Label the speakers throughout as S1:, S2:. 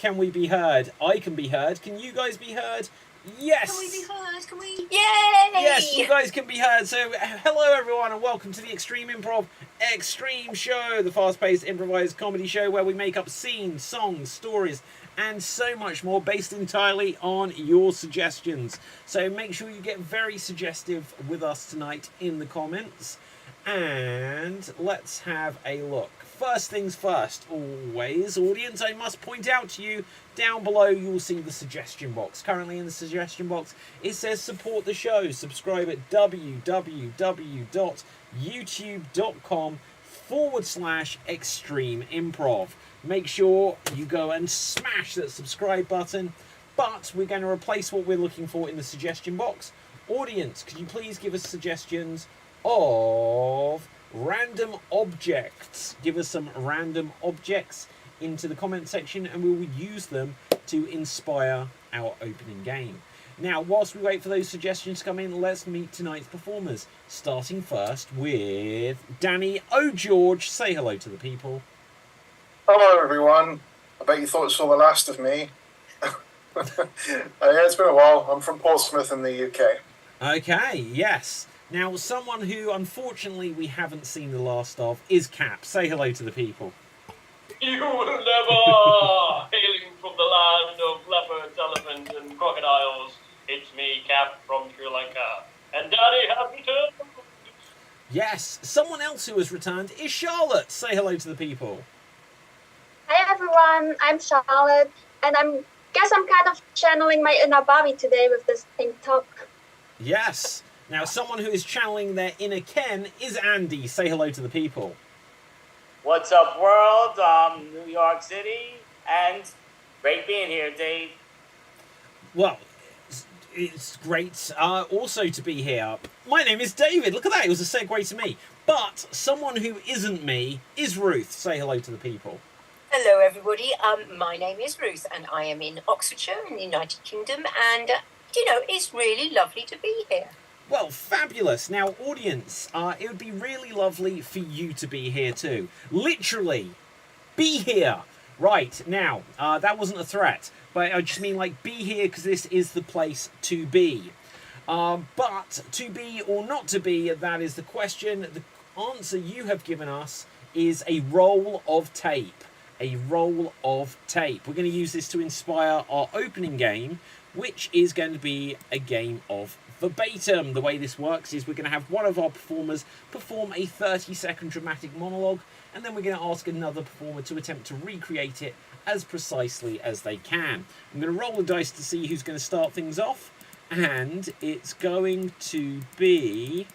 S1: can we be heard? I can be heard. Can you guys be heard? Yes!
S2: Can we be heard? Can we?
S3: Yay!
S1: Yes, you guys can be heard. So, hello everyone and welcome to the Extreme Improv Extreme Show, the fast-paced improvised comedy show where we make up scenes, songs, stories, and so much more based entirely on your suggestions. So make sure you get very suggestive with us tonight in the comments. And let's have a look. First things first, always, audience, I must point out to you, down below you'll see the suggestion box. Currently in the suggestion box, it says support the show. Subscribe at www.youtube.com/extreme improv. Make sure you go and smash that subscribe button. But we're going to replace what we're looking for in the suggestion box. Audience, could you please give us suggestions of random objects? Give us some random objects into the comment section and we will use them to inspire our opening game. Now, whilst we wait for those suggestions to come in, let's meet tonight's performers. Starting first with Danny O'George. Say hello to the people.
S4: Hello everyone. I bet you thought you saw the last of me. Yeah, it's been a while. I'm from Portsmouth in the UK.
S1: Okay, yes. Now, someone who, unfortunately, we haven't seen the last of is Cap. Say hello to the people.
S5: You will never! Hailing from the land of leopards, elephants, and crocodiles, it's me, Cap, from Sri Lanka. And Daddy has returned!
S1: Yes, someone else who has returned is Charlotte. Say hello to the people.
S3: Hi everyone, I'm Charlotte, and I'm kind of channeling my inner Bobby today with this pink top.
S1: Yes. Now, someone who is channeling their inner Ken is Andy. Say hello to the people.
S6: What's up, world? New York City, and great being here, Dave.
S1: Well, it's great also to be here. My name is David. Look at that. It was a segue to me. But someone who isn't me is Ruth. Say hello to the people.
S2: Hello, everybody. My name is Ruth, and I am in Oxfordshire in the United Kingdom. And it's really lovely to be here.
S1: Well, fabulous. Now, audience, it would be really lovely for you to be here too. Literally, be here. Right, now, that wasn't a threat, but I just mean, like, be here because this is the place to be. But to be or not to be, that is the question. The answer you have given us is a roll of tape. A roll of tape. We're going to use this to inspire our opening game, which is going to be a game of verbatim. The way this works is we're going to have one of our performers perform a 30-second dramatic monologue, and then we're going to ask another performer to attempt to recreate it as precisely as they can. I'm going to roll the dice to see who's going to start things off, and it's going to be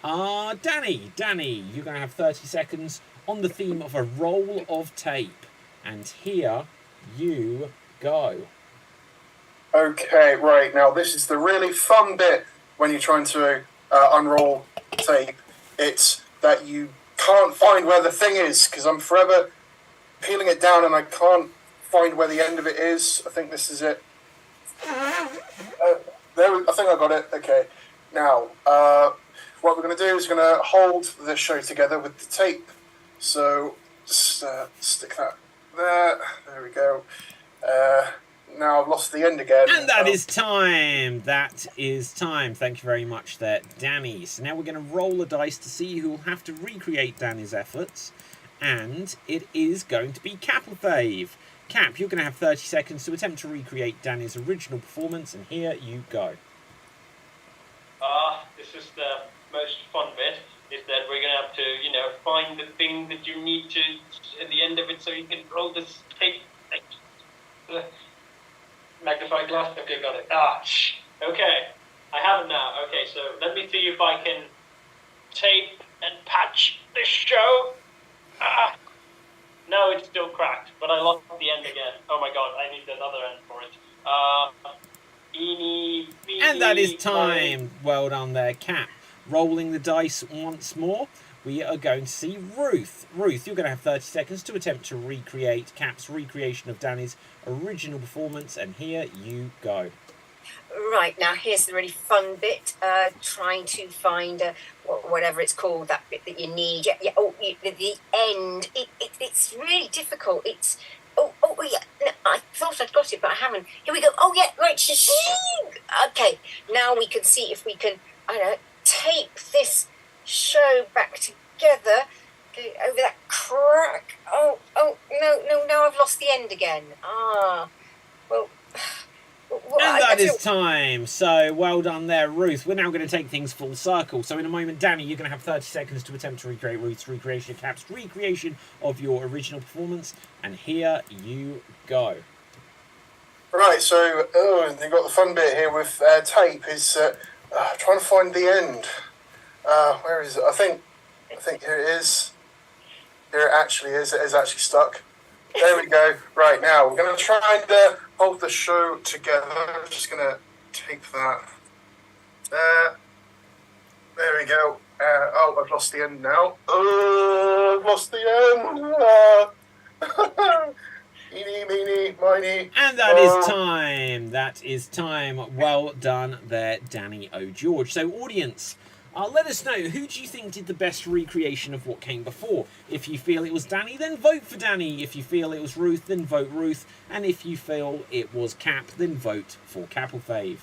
S1: Danny. Danny, you're going to have 30 seconds on the theme of a roll of tape, and here you go.
S4: Okay, right, now this is the really fun bit when you're trying to unroll tape. It's that you can't find where the thing is, because I'm forever peeling it down and I can't find where the end of it is. I think this is it. I think I got it. Okay, now what we're going to do is we're going to hold the show together with the tape. So just stick that there. There we go. Now I've lost the end again.
S1: And that is time. That is time. Thank you very much there, Danny. So now we're going to roll the dice to see who will have to recreate Danny's efforts. And it is going to be Cap or Fave. Cap, you're going to have 30 seconds to attempt to recreate Danny's original performance. And here you go.
S5: This is the most fun bit. Is that we're going to have to, find the thing that you need to at the end of it so you can roll this tape. Magnifying glass? Okay, got it. Okay. I have it now. Okay, so let me see if I can tape and patch this show. No, it's still cracked, but I lost the end again. Oh my god, I need another end for it.
S1: And that is time. Well done there, Cap. Rolling the dice once more, we are going to see Ruth. Ruth, you're going to have 30 seconds to attempt to recreate Cap's recreation of Danny's original performance, and here you go.
S2: Right, now here's the really fun bit, trying to find whatever it's called, that bit that you need. The end. It's really difficult. Oh, yeah. No, I thought I'd got it, but I haven't. Here we go. Oh, yeah, right. Okay, now we can see if we can, I don't know, tape this show back together. Get over that crack. Oh, no, now I've lost the end again. Well,
S1: And that is time. So well done there, Ruth. We're now going to take things full circle. So in a moment, Danny, you're going to have 30 seconds to attempt to recreate Ruth's recreation of Cap's recreation of your original performance. And here you go.
S4: Right, so they've got the fun bit here with tape is trying to find the end. Where is it? I think here it is. Here it actually is. It is actually stuck. There we go. Right, now we're going to try and hold the show together. I'm just going to tape that. There we go. I've lost the end now. I've lost the end. Eeny, meeny, miny.
S1: And that is time. That is time. Well done there, Danny O'George. So, audience, let us know, who do you think did the best recreation of what came before? If you feel it was Danny, then vote for Danny. If you feel it was Ruth, then vote Ruth. And if you feel it was Cap, then vote for Capplefave.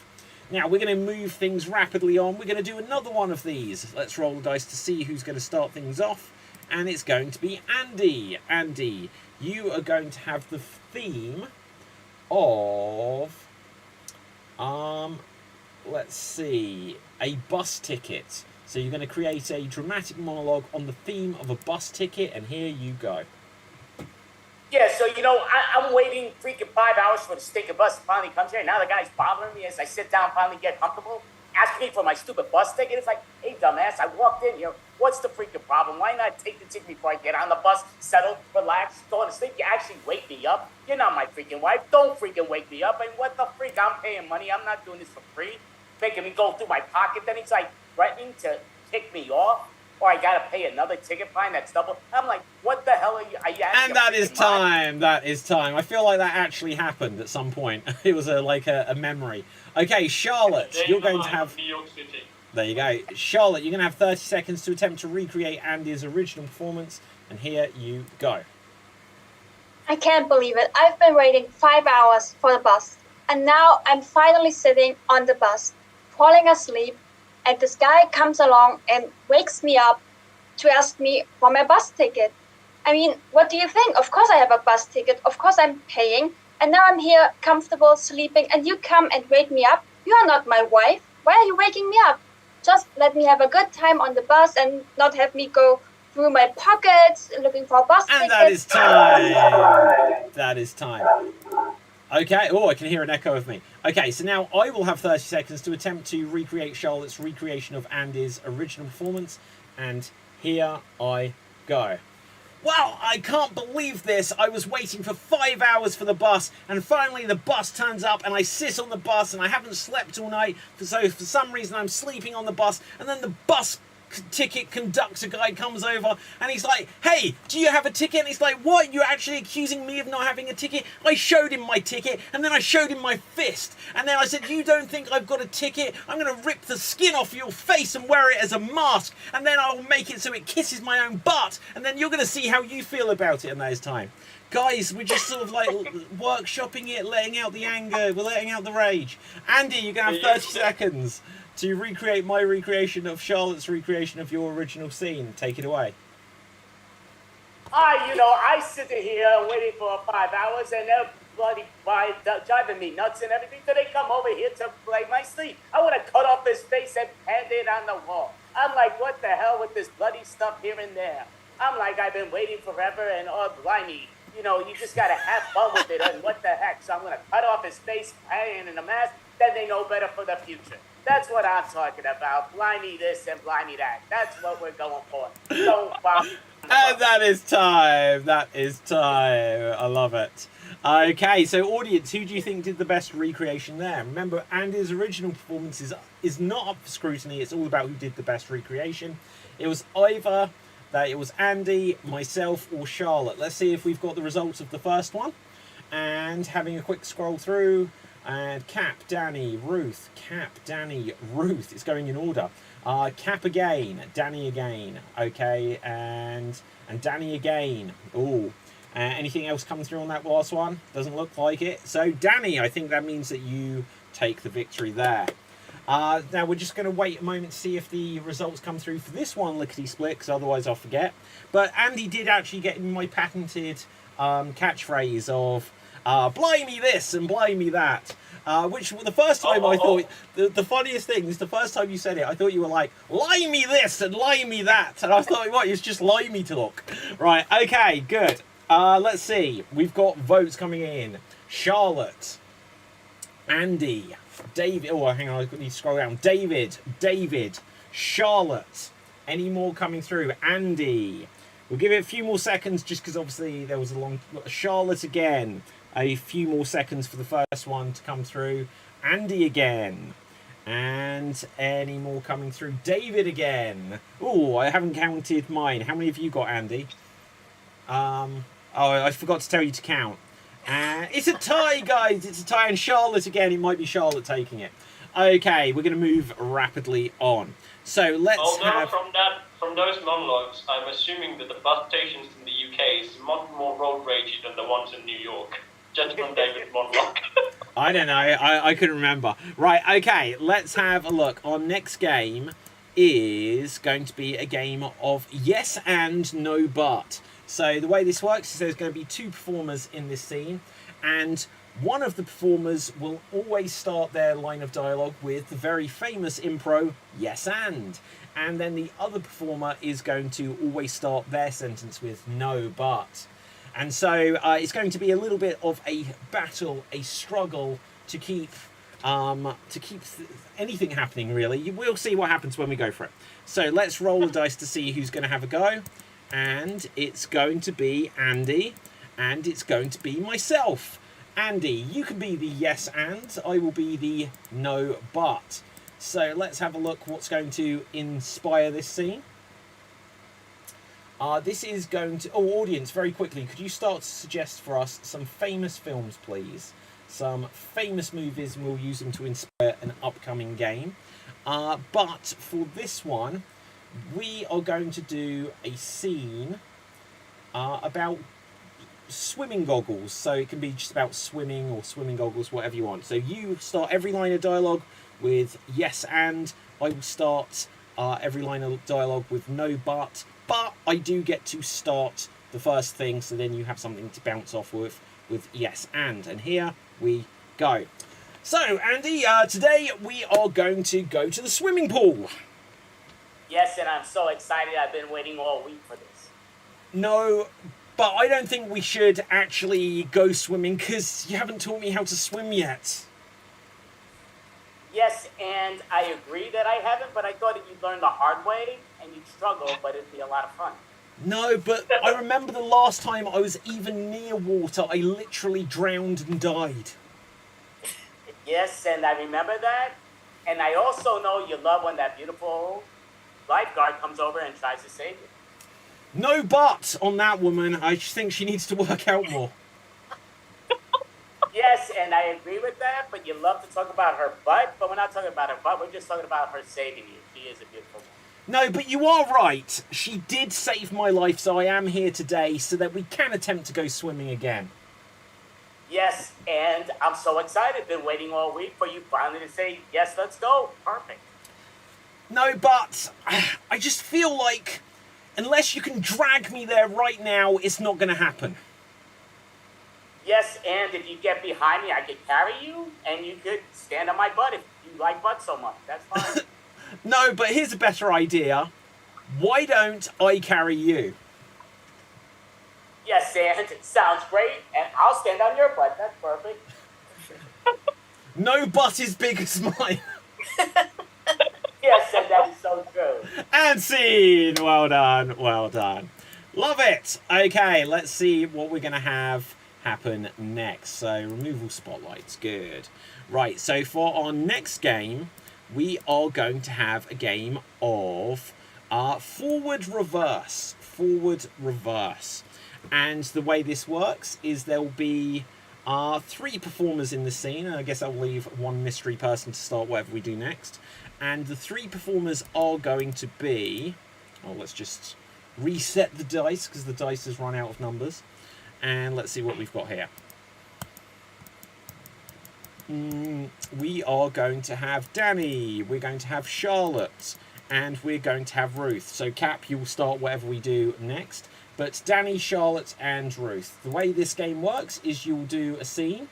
S1: Now, we're going to move things rapidly on. We're going to do another one of these. Let's roll the dice to see who's going to start things off. And it's going to be Andy. Andy, you are going to have the theme of, let's see, a bus ticket. So you're going to create a dramatic monologue on the theme of a bus ticket, and here you go.
S6: Yeah, so, I'm waiting freaking 5 hours for the stinking bus to finally come here. And now the guy's bothering me as I sit down, finally get comfortable, asking me for my stupid bus ticket. It's like, hey, dumbass, I walked in here. What's the freaking problem? Why not take the ticket before I get on the bus, settle, relax, go to sleep? You actually wake me up. You're not my freaking wife. Don't freaking wake me up. And what the freak? I'm paying money. I'm not doing this for free. Making me go through my pocket. Then he's like threatening to kick me off. Or I gotta pay another ticket fine that's double. I'm like, what the hell are you?
S1: And that is time. That is time. I feel like that actually happened at some point. It was like a memory. Okay, Charlotte, you're going to have...
S5: New York City.
S1: There you go. Charlotte, you're going to have 30 seconds to attempt to recreate Andy's original performance. And here you go.
S3: I can't believe it. I've been waiting 5 hours for the bus. And now I'm finally sitting on the bus, falling asleep. And this guy comes along and wakes me up to ask me for my bus ticket. I mean, what do you think? Of course I have a bus ticket. Of course I'm paying. And now I'm here comfortable sleeping and you come and wake me up. You are not my wife. Why are you waking me up? Just let me have a good time on the bus and not have me go through my pockets looking for a bus ticket.
S1: And that is time. That is time. Okay, oh, I can hear an echo of me. Okay, so now I will have 30 seconds to attempt to recreate Charlotte's recreation of Andy's original performance. And here I go. Wow, I can't believe this. I was waiting for 5 hours for the bus, and finally the bus turns up, and I sit on the bus, and I haven't slept all night, so for some reason I'm sleeping on the bus, and then the bus ticket conductor guy comes over and he's like, hey, do you have a ticket? And he's like, what, you're actually accusing me of not having a ticket? I showed him my ticket and then I showed him my fist and then I said, you don't think I've got a ticket? I'm going to rip the skin off your face and wear it as a mask and then I'll make it so it kisses my own butt and then you're going to see how you feel about it. And that is time. Guys, we're just sort of like workshopping it, letting out the anger, we're letting out the rage. Andy, you're going to have 30 seconds to recreate my recreation of Charlotte's recreation of your original scene. Take it away.
S6: I sit here waiting for 5 hours and they're bloody driving me nuts and everything. So they come over here to play my sleep. I would have cut off his face and penned it on the wall. I'm like, what the hell with this bloody stuff here and there? I'm like, I've been waiting forever and oh, blimey. You just got to have fun with it and what the heck. So I'm going to cut off his face, hang in a mask, then they know better for the future. That's what I'm talking about. Blimey this and blimey that. That's what we're going for. Don't bother.
S1: And that is time. That is time. I love it. Okay, so audience, who do you think did the best recreation there? Remember, Andy's original performance is not up for scrutiny. It's all about who did the best recreation. It was either that it was Andy, myself, or Charlotte. Let's see if we've got the results of the first one. And having a quick scroll through. And Cap, Danny, Ruth. Cap, Danny, Ruth. It's going in order. Cap again. Danny again. Okay, and Danny again. Ooh. Anything else coming through on that last one? Doesn't look like it. So, Danny, I think that means that you take the victory there. Now, we're just going to wait a moment to see if the results come through for this one, lickety-split, because otherwise I'll forget. But Andy did actually get in my patented catchphrase of blimey this and blimey that. Which the first time I thought, the funniest thing is the first time you said it, I thought you were like, limey this and limey that. And I thought, what, it's just limey talk. Right, okay, good. Let's see. We've got votes coming in. Charlotte, Andy, David. Oh, hang on, I need to scroll down. David, Charlotte. Any more coming through? Andy. We'll give it a few more seconds just because obviously there was a long... Charlotte again. A few more seconds for the first one to come through. Andy again. And any more coming through? David again. Oh, I haven't counted mine. How many have you got, Andy? Oh, I forgot to tell you to count. It's a tie, guys. It's a tie. And Charlotte again. It might be Charlotte taking it. Okay, we're going to move rapidly on. So let's have...
S5: From those monologues, I'm assuming that the bus stations in the UK is much more road ragey than the ones in New York. Gentleman David monologue.
S1: I don't know. I couldn't remember. Right, okay. Let's have a look. Our next game is going to be a game of yes and no but. So the way this works is there's going to be two performers in this scene, and one of the performers will always start their line of dialogue with the very famous impro yes and then the other performer is going to always start their sentence with no but. And so it's going to be a little bit of a battle, a struggle to keep anything happening, really. We'll see what happens when we go for it. So let's roll the dice to see who's going to have a go. And it's going to be Andy, and it's going to be myself. Andy, you can be the yes and, I will be the no but. So let's have a look what's going to inspire this scene. This is going to... Oh, audience, very quickly, could you start to suggest for us some famous films, please? Some famous movies, and we'll use them to inspire an upcoming game. But for this one, we are going to do a scene about swimming goggles. So it can be just about swimming or swimming goggles, whatever you want. So you start every line of dialogue with yes and. I will start every line of dialogue with no but. But I do get to start the first thing, so then you have something to bounce off with yes and. And here we go. So, Andy, today we are going to go to the swimming pool.
S6: Yes, and I'm so excited. I've been waiting all week for this.
S1: No, but I don't think we should actually go swimming because you haven't taught me how to swim yet.
S6: Yes, and I agree that I haven't, but I thought that you'd learn the hard way and you'd struggle, but it'd be a lot of fun.
S1: No, but I remember the last time I was even near water, I literally drowned and died.
S6: Yes, and I remember that. And I also know you love when that beautiful lifeguard comes over and tries to save you.
S1: No but on that woman. I just think she needs to work out more.
S6: Yes, and I agree with that, but you love to talk about her butt, but we're not talking about her butt, we're just talking about her saving you. She is a beautiful woman.
S1: No, but you are right. She did save my life, so I am here today so that we can attempt to go swimming again.
S6: Yes, and I'm so excited. Been waiting all week for you finally to say, yes, let's go. Perfect.
S1: No, but I just feel like unless you can drag me there right now, it's not going to happen.
S6: Yes, and if you get behind me, I could carry you, and you could stand on my butt if you like butt so much. That's fine.
S1: No, but here's a better idea. Why don't I carry you?
S6: Yes, and it sounds great, and I'll stand on your butt. That's perfect.
S1: No butt is big as mine.
S6: Yes, and that is so true.
S1: And scene. Well done. Well done. Love it. Okay, let's see what we're going to have happen next. So removal spotlights. Good. Right, so for our next game, we are going to have a game of forward reverse. Forward reverse. And the way this works is there'll be 3 performers in the scene, and I guess I'll leave one mystery person to start whatever we do next. And the 3 performers are going to be... Oh, let's just reset the dice, because the dice has run out of numbers. And let's see what we've got here. We are going to have Danny, we're going to have Charlotte, and we're going to have Ruth. So Cap, you'll start whatever we do next. But Danny, Charlotte, and Ruth. The way this game works is you'll do a scene,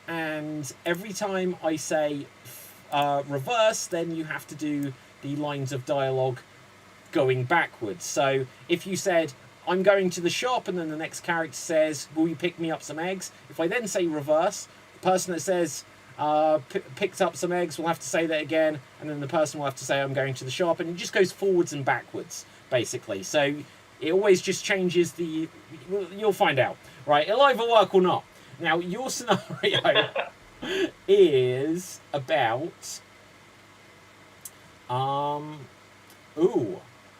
S1: and every time I say reverse, then you have to do the lines of dialogue going backwards. So if you said, I'm going to the shop, and then the next character says, will you pick me up some eggs? If I then say reverse, the person that says, picked up some eggs will have to say that again, and then the person will have to say, I'm going to the shop, and it just goes forwards and backwards, basically. So it always just changes the... You'll find out. Right, it'll either work or not. Now, your scenario is about...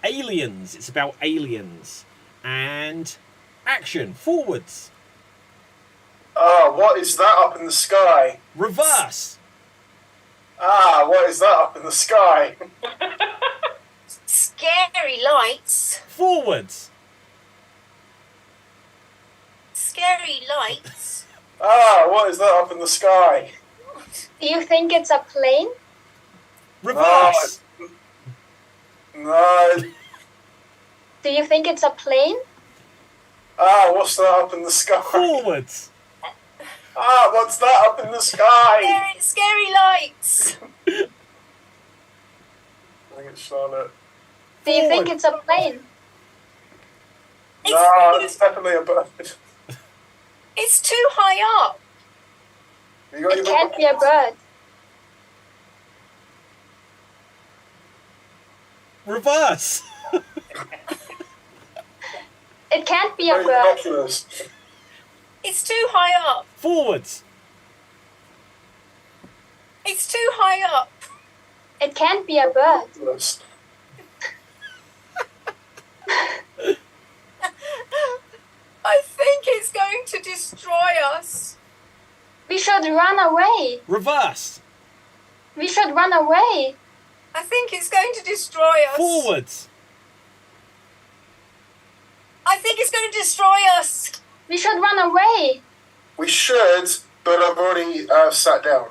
S1: aliens. It's about aliens. And action. Forwards.
S4: What is that up in the sky?
S1: Reverse.
S4: What is that up in the sky?
S2: Scary lights.
S1: Forwards.
S2: Scary lights.
S4: What is that up in the sky?
S3: Do you think it's a plane?
S1: Reverse.
S4: No.
S3: Do you think it's a plane?
S4: What's that up in the sky?
S1: Forwards.
S4: What's that up in the sky?
S2: Scary lights.
S4: I think it's Charlotte.
S3: Do you think it's a plane?
S4: No, it's definitely a bird.
S2: It's too high up.
S4: You got
S3: It
S4: your
S3: can't be a bird.
S1: Reverse.
S3: It can't be a
S4: Very
S3: bird.
S4: binoculars.
S2: It's too high up.
S1: Forwards.
S2: It's too high up.
S3: It can't be a bird.
S4: Binoculars.
S2: I think it's going to destroy us.
S3: We should run away.
S1: Reverse.
S3: We should run away.
S2: I think it's going to destroy us.
S1: Forwards.
S2: I think it's going to destroy us.
S3: We should run away.
S4: We should, but I've already sat down.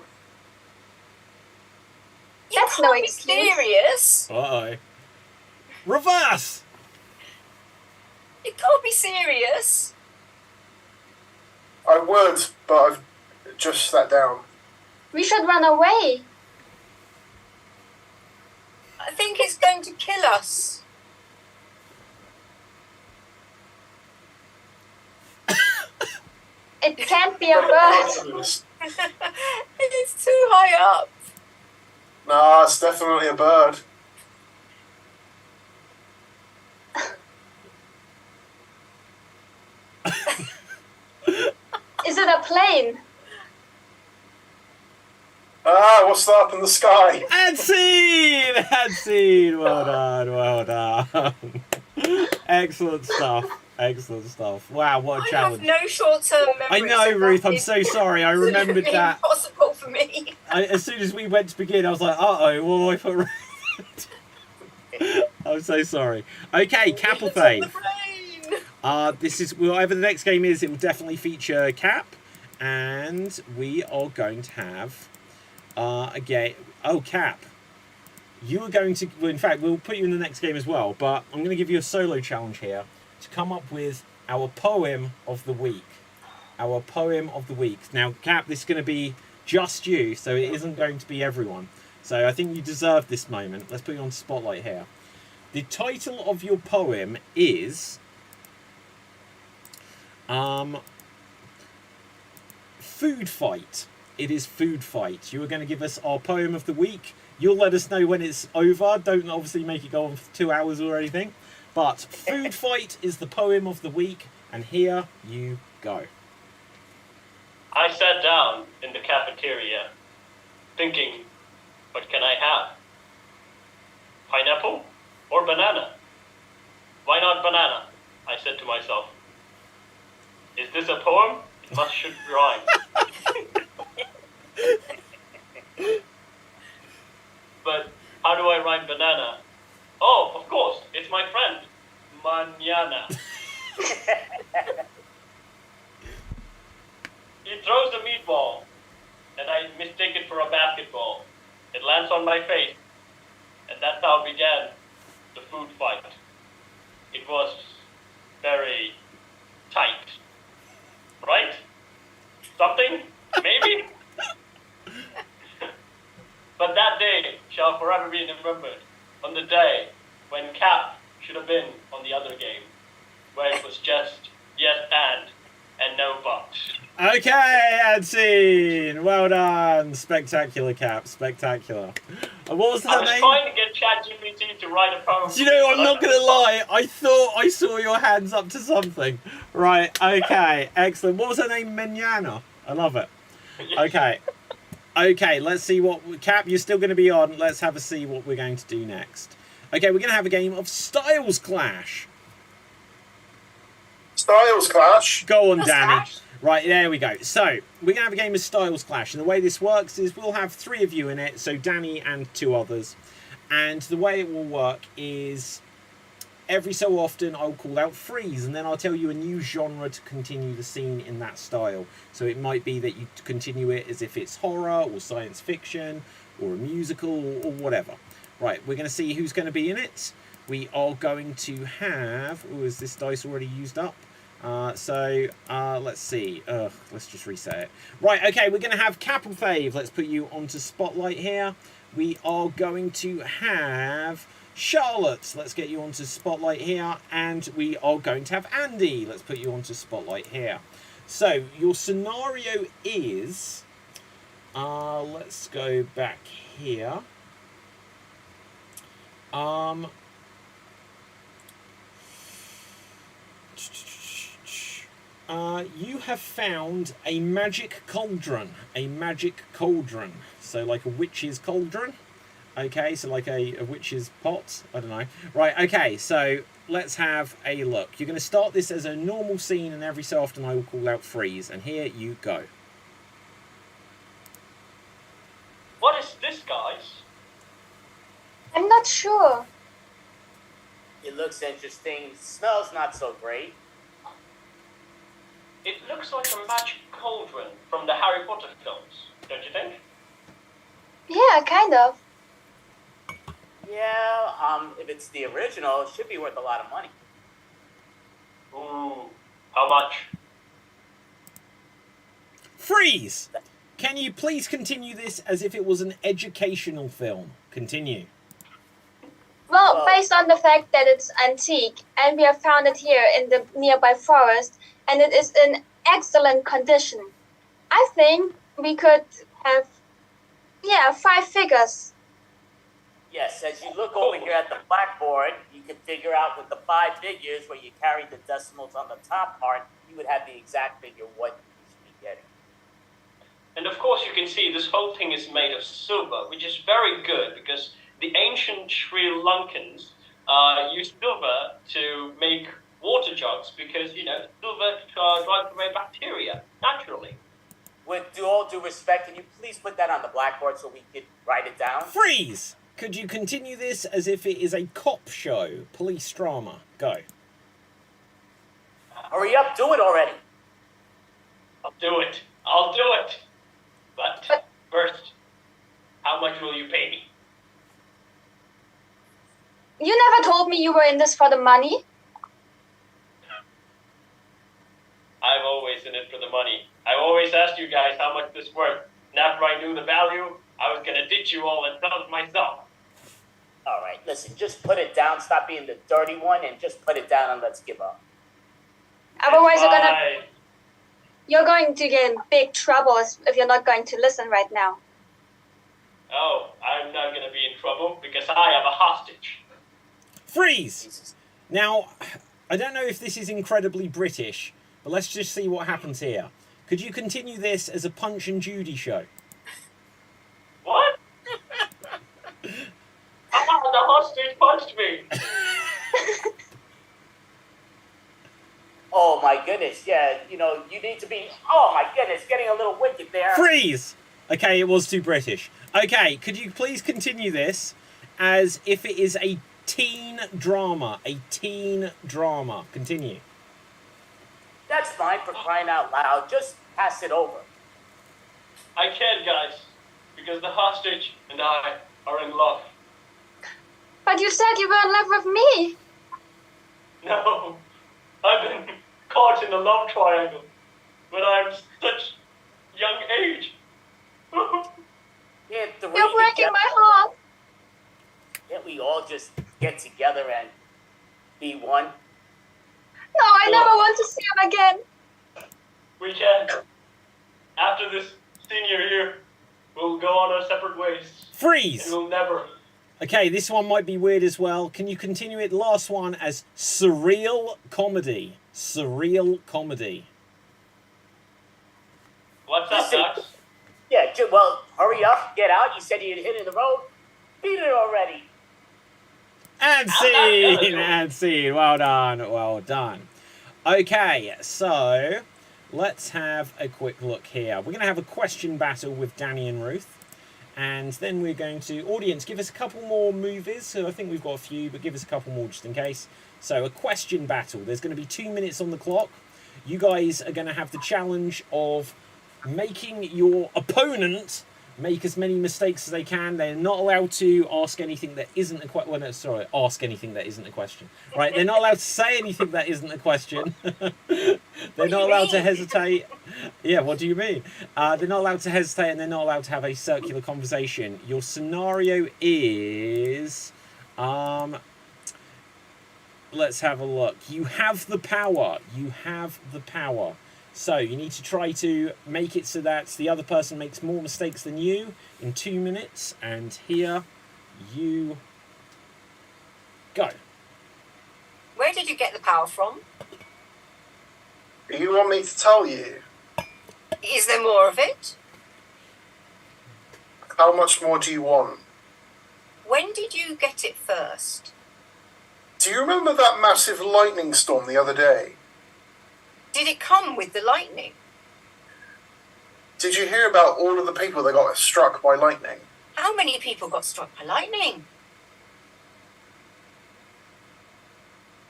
S2: You
S3: That's
S2: can't
S3: no
S2: be
S3: excuse.
S2: serious.
S1: Uh-oh. Reverse.
S2: You can't be serious.
S4: I would, but I've just sat down.
S3: We should run away.
S2: I think it's going to kill us.
S3: It can't be a bird.
S4: Binoculars.
S2: It's too high up.
S4: Nah, it's definitely a bird.
S3: Is it a plane?
S4: What's that up in the sky?
S1: And scene! And scene! Well done, well done. Excellent stuff. Excellent stuff. Wow, what a
S2: I
S1: challenge.
S2: have no short-term
S1: I
S2: memory.
S1: know,
S2: so
S1: Ruth,
S2: that
S1: I'm
S2: is
S1: so sorry. I remembered
S2: absolutely
S1: that.
S2: Impossible for me.
S1: As soon as we went to begin, I was like, uh-oh, what do I put Ruth? I'm so sorry. Okay, Cap or
S2: It's on the
S1: Fave?
S2: brain.
S1: This is, whatever the next game is, it will definitely feature Cap. And we are going to have, again, Cap. You are going to, well, in fact, we'll put you in the next game as well, but I'm going to give you a solo challenge here to come up with our poem of the week. Our poem of the week. Now, Cap, this is going to be just you, so it isn't going to be everyone. So I think you deserve this moment. Let's put you on spotlight here. The title of your poem is Food Fight. It is Food Fight. You are going to give us our poem of the week. You'll let us know when it's over. Don't obviously make it go on for 2 hours or anything. But Food Fight is the poem of the week, and here you go.
S5: I sat down in the cafeteria, thinking, what can I have? Pineapple or banana? Why not banana? I said to myself. Is this a poem? It must should rhyme. But how do I rhyme banana? Oh, of course, it's my friend, Manana. He throws the meatball, and I mistake it for a basketball. It lands on my face, and that's how it began the food fight. It was very tight, right? Something? Maybe? But that day shall forever be remembered on the day when Cap should have been on the other game, where it was just yes and no but.
S1: Okay, and scene. Well done. Spectacular, Cap. Spectacular. What was her
S5: I was
S1: name?
S5: trying to get ChatGPT to write a poem.
S1: Do you know, I'm not going to lie. I thought I saw your hands up to something. Right, okay. Excellent. What was her name? Mignana. I love it. Okay. Okay, let's see what... Cap, you're still going to be on. Let's have a see what we're going to do next. Okay, we're going to have a game of Styles Clash.
S4: Styles Clash.
S1: Go on, Danny. Right, there we go. So, we're going to have a game of Styles Clash. And the way this works is we'll have 3 of you in it. So, Danny and 2 others. And the way it will work is every so often I'll call out freeze. And then I'll tell you a new genre to continue the scene in that style. So, it might be that you continue it as if it's horror or science fiction or a musical or whatever. Right, we're going to see who's going to be in it. We are going to have... Oh, is this dice already used up? Let's see. Let's just reset it. Right, okay, we're going to have Cap and Fave. Let's put you onto Spotlight here. We are going to have Charlotte. Let's get you onto Spotlight here. And we are going to have Andy. Let's put you onto Spotlight here. So, your scenario is... let's go back here. You have found a magic cauldron. A magic cauldron. So like a witch's cauldron. Okay, so like a witch's pot. I don't know. Right, okay, so let's have a look. You're going to start this as a normal scene, and every so often I will call out freeze. And here you go.
S5: What is this, guys?
S3: I'm not sure.
S6: It looks interesting. Smells not so great.
S5: It looks like a magic cauldron from the Harry Potter films, don't you think?
S3: Yeah, kind of.
S6: Yeah, if it's the original, it should be worth a lot of money.
S5: Ooh, how much?
S1: Freeze! Can you please continue this as if it was an educational film? Continue.
S3: Well, based on the fact that it's antique and we have found it here in the nearby forest and it is in excellent condition, I think we could have, 5 figures.
S6: Yes, as you look over here at the blackboard, you can figure out with the 5 figures where you carry the decimals on the top part, you would have the exact figure what you should be getting.
S5: And of course you can see this whole thing is made of silver, which is very good because the ancient Sri Lankans used silver to make water jugs because, silver drives away bacteria naturally.
S6: With all due respect, can you please put that on the blackboard so we can write it down?
S1: Freeze! Could you continue this as if it is a cop show, police drama? Go.
S6: Hurry up, do it already.
S5: I'll do it. But first, how much will you pay me?
S3: You never told me you were in this for the money.
S5: I'm always in it for the money. I always asked you guys how much this worth. And after I knew the value, I was going to ditch you all and sell it myself.
S6: All right, listen, just put it down. Stop being the dirty one and just put it down and let's give up.
S3: Otherwise,
S5: Bye.
S3: you're going to get in big trouble if you're not going to listen right now.
S5: Oh, I'm not going to be in trouble because I have a hostage.
S1: Freeze!
S6: Jesus.
S1: Now, I don't know if this is incredibly British, but let's just see what happens here. Could you continue this as a Punch and Judy show?
S5: What? The hostage punched me.
S6: Oh my goodness, yeah, you need to be, oh my goodness, getting a little wicked there.
S1: Freeze! Okay, it was too British. Okay, could you please continue this as if it is a teen drama? A teen drama. Continue.
S6: That's fine for crying out loud. Just pass it over.
S5: I can't, guys, because the hostage and I are in love.
S3: But you said you were in love with me.
S5: No, I've been caught in a love triangle, but I'm such young age.
S6: Can't
S3: You're breaking my heart.
S6: Can't we all just get together and be one?
S3: No, I never want to see him again.
S5: We can. After this senior year, we'll go on our separate ways.
S1: Freeze!
S5: And we'll never.
S1: Okay, this one might be weird as well. Can you continue it? Last one as surreal comedy. Surreal comedy.
S5: What's up,
S6: Listen.
S5: Docs?
S6: Yeah, well, hurry up, get out. You said you'd hit in the road. Beat it already.
S1: And scene! And scene. Well done. Well done. Okay, so let's have a quick look here. We're going to have a question battle with Danny and Ruth. And then we're going to... Audience, give us a couple more movies. So I think we've got a few, but give us a couple more just in case. So a question battle. There's going to be 2 minutes on the clock. You guys are going to have the challenge of making your opponent make as many mistakes as they can. They're not allowed to ask anything that isn't a question. Well, no, sorry, ask anything that isn't a question. Right? They're not allowed to say anything that isn't a question. They're not allowed to hesitate. Yeah, what do you mean? They're not allowed to hesitate, and they're not allowed to have a circular conversation. Your scenario is... let's have a look. You have the power. You have the power. So you need to try to make it so that the other person makes more mistakes than you in 2 minutes. And here you go.
S2: Where did you get the power from?
S4: You want me to tell you?
S2: Is there more of it?
S4: How much more do you want?
S2: When did you get it first?
S4: Do you remember that massive lightning storm the other day?
S2: Did it come with the lightning?
S4: Did you hear about all of the people that got struck by lightning?
S2: How many people got struck by lightning?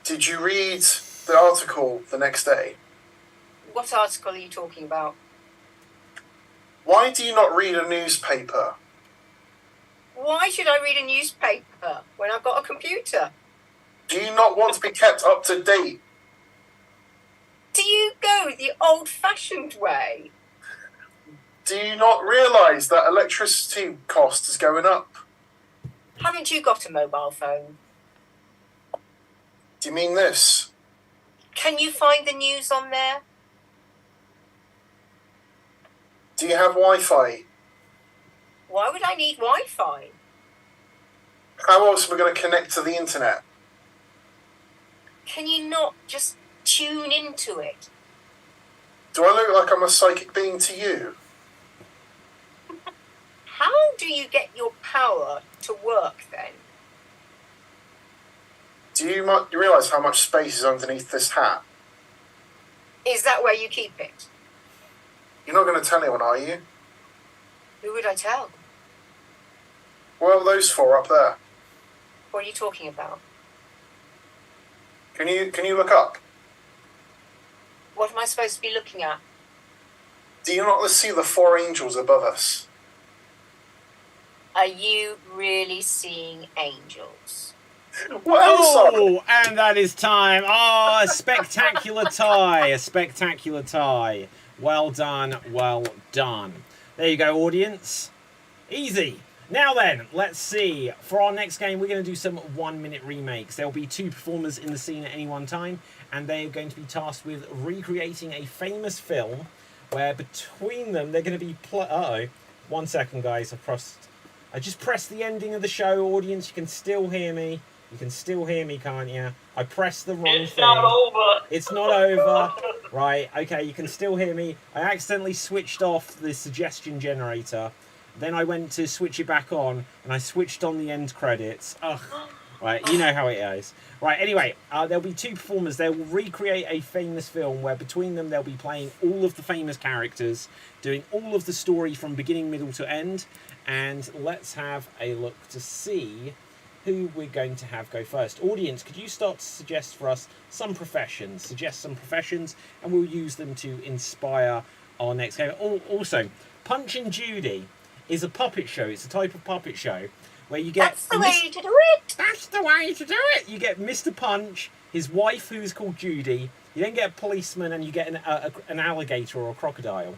S4: Did you read the article the next day?
S2: What article are you talking about?
S4: Why do you not read a newspaper?
S2: Why should I read a newspaper when I've got a computer?
S4: Do you not want to be kept up to date?
S2: Do you go the old-fashioned way?
S4: Do you not realise that electricity cost is going up?
S2: Haven't you got a mobile phone?
S4: Do you mean this?
S2: Can you find the news on there?
S4: Do you have Wi-Fi?
S2: Why would I need Wi-Fi?
S4: How else are we going to connect to the internet?
S2: Can you not just tune into it?
S4: Do I look like I'm a psychic being to you?
S2: How do you get your power to work then?
S4: Do you realise how much space is underneath this hat?
S2: Is that where you keep it?
S4: You're not going to tell anyone, are you?
S2: Who would I tell?
S4: Well, those four up there.
S2: What are you talking about?
S4: Can you look up?
S2: What am I supposed to be looking at?
S4: Do you not see the four angels above us?
S2: Are you really seeing angels?
S4: What else are we?
S1: Oh, and that is time. Oh, a spectacular tie. A spectacular tie. Well done. Well done. There you go, audience. Easy. Now then, let's see. For our next game, we're going to do some 1 minute remakes. There'll be 2 performers in the scene at any one time, and they are going to be tasked with recreating a famous film where between them they're going to be... Uh-oh. 1 second, guys. I just pressed the ending of the show, audience. You can still hear me. You can still hear me, can't you? I pressed the wrong thing.
S5: It's not over.
S1: It's not over. Right, okay, you can still hear me. I accidentally switched off the suggestion generator. Then I went to switch it back on, and I switched on the end credits. Ugh. Right, you know how it is. Right, anyway, there'll be 2 performers. They will recreate a famous film where between them they'll be playing all of the famous characters, doing all of the story from beginning, middle to end. And let's have a look to see who we're going to have go first. Audience, could you start to suggest for us some professions? Suggest some professions, and we'll use them to inspire our next game. Also, Punch and Judy is a puppet show. It's a type of puppet show where you get...
S2: That's the way to do it.
S1: That's the way to do it. You get Mr. Punch, his wife, who is called Judy. You then get a policeman, and you get an alligator or a crocodile.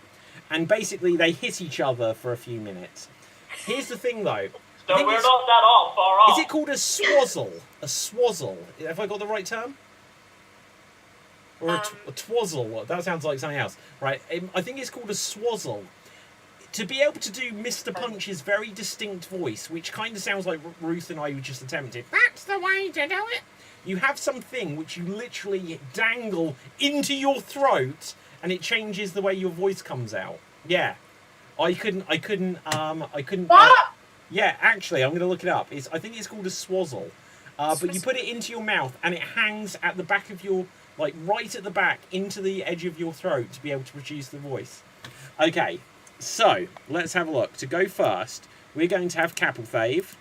S1: And basically, they hit each other for a few minutes. Here's the thing, though.
S5: So we're not that far off.
S1: Is it called a swazzle? A swazzle. Have I got the right term? Or a twazzle? That sounds like something else. Right, I think it's called a swazzle. To be able to do Mr. Punch's very distinct voice, which kind of sounds like Ruth and I just attempted. That's the way to do it. You have something which you literally dangle into your throat, and it changes the way your voice comes out. Yeah, I couldn't.
S2: What?
S1: Yeah, actually, I'm going to look it up. I think it's called a swazzle. But you put it into your mouth, and it hangs at the back of your, like right at the back, into the edge of your throat to be able to produce the voice. Okay, so let's have a look. To go first, we're going to have Capelfave.